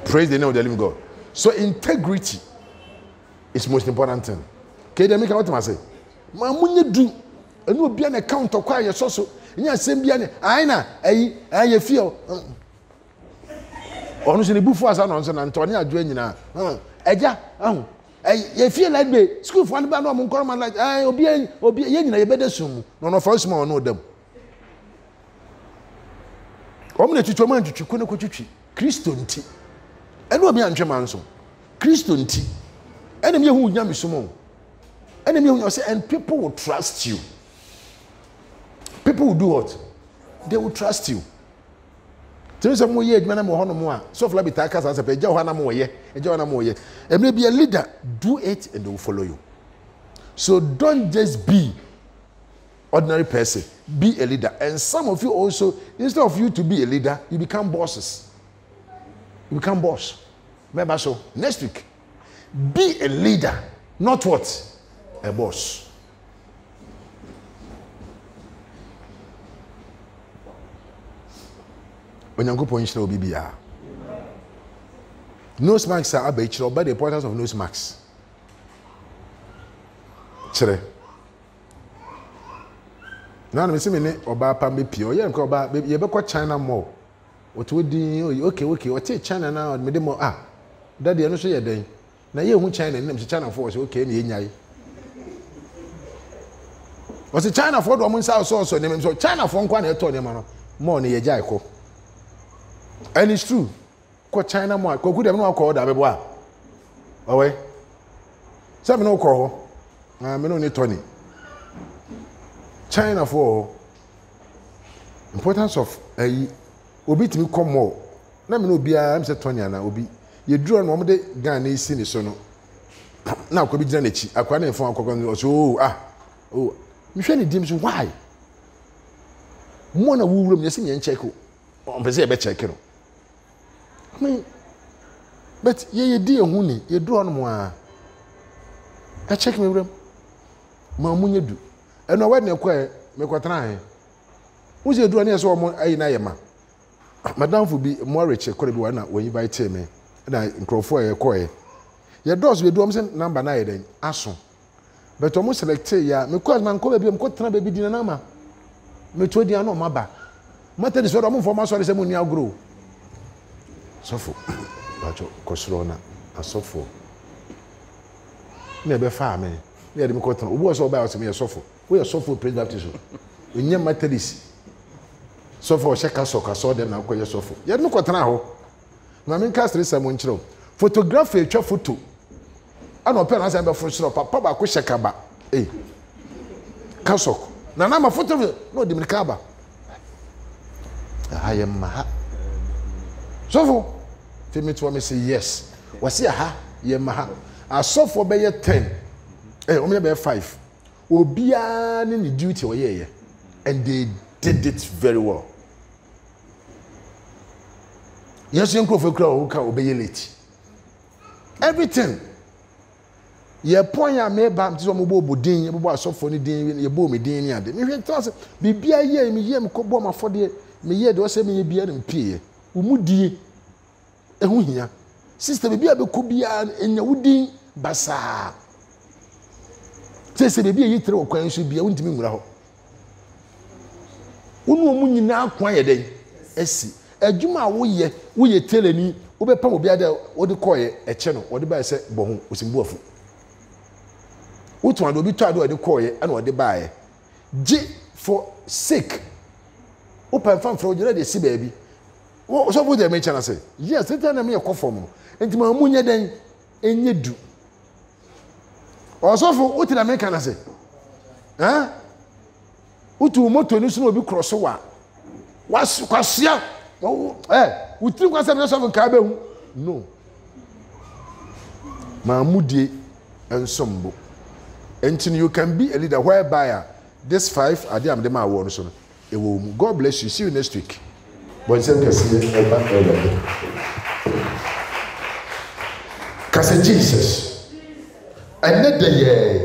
Praise the name of the living God. So integrity is most important thing. Okay, they make what I say. Ma munye do. And no be an account of quiet so. Nya same be an aina ayi feel. Onu se ne bufu asa no nso na Antonia adwo nyina. Eja ahụ. You feel like be school for anybody no nkoro man like obi ye nyina ye bede sum. No for small no dem. Omo na twitwo man twitwo ne ko twitwi. Kristo nti. Eno obi antwe man so. Kristo nti. Enemy who nyame sumo. Enemy who say and people will trust you. People will do what? They will trust you. Tell some more ye adwuma na mo hono mo a. So fla bitaka sa pe eja ho na mo ye. Eja ho na mo ye. And maybe a leader, do it and they will follow you. So don't just be ordinary person. Be a leader. And some of you also, instead of you to be a leader, you become bosses. You become boss. Remember so next week. Be a leader, not what? A boss. When you go point to BBR. Nose marks are about the importance of nose marks. Chere. Now me see me oba pa me pio. Ye nko oba ye be kwa China mall. What would you okay. What China now me dem daddy no so ye den. Na ye hu China nem se China for so okay me nyai. Was China for do mo nsa so nem so China for nkwa na eto nem no. Mo ne ye jai ko. And it's true. Ko China mo ko dem no ko da bebo a. Owe. Say me no ko ho. Na me no ni Tony. China for importance of obi timi come more. Na me no bia am say Tony na obi. Ye duro no mo de Ghana isi ni so no. Na ko bi gina na chi. Akwa na efon akoko so oh. Me hwe ni dim so why? Mo na wuwurom ye se nye check o. On pese e be check no. But ye di ehun ni ye duro no mo a. I check me wuram. Ma munye du. Eno we na kwa me kwatana he. Wo se duro na so mo ayi na ye ma. Madam fu bi mo reche kore bi wa na wo invite me. Na nkrofo e koye. Ye doors we do am say number na ye den aso. But almost select ya me cause man ko be am ko tena be di na ma. Me to di ano ma ba. Mata di so do mo for ma so re se mo ni agro. Sofo. Bacho kosro na asofo. Me be fa me. Me de me ko tena. Obu so ba o se me sofo. We sofo praise baptism. Onye Methodist. So for check us or saw them now quite so for. You no quatana. Mammy cast this someone chill. Photography a photo. I don't pay as I'm a first of Papa Kushakaba. Eh. Castle. Now I'm a photo. No, the Mikaba. I am Maha. So for Femi to me say yes. Was here ha? Yemaha. I saw for be 10. Eh, only be 5. Obia ni duty or yeah. And they did it very well. Yes, you can obey late. Everything. Ye point ya me bam ti so mo bo din, ye bo asofo ni din, ye bo me din ni ade. Me hwe tase bibia ye me ye me ko bo mafode, me ye de o se me ye bia ne pie. Umudie ehu hia. Sister bibia be ko bia enya wudin basa. Se bibia yi tere okwan so bia wuntimi nwura ho. Unu omu nyina akwan ye den esi. Adwuma wo ye teleni wo be pam obi ade wo de koye eche no wo de ba se bohu osimbu afu. Utu ando bi to ade wo de koye ana wo de baaye. G for sake. Open fan for ojira de si baabi. Wo so for de me chana say. Yes, it na me ye kofom no. Enti ma mu nye den enye du. O so for uti na me kana say. Eh? Utu moto ni so no bi cross wa. Kwasia. Oh, we think what's happening in Kabe? No. Mahmoudi and Sombo. And you can be a leader whereby this 5 are the Amdema awards. God bless you. See you next week. Cause Jesus. And not the year.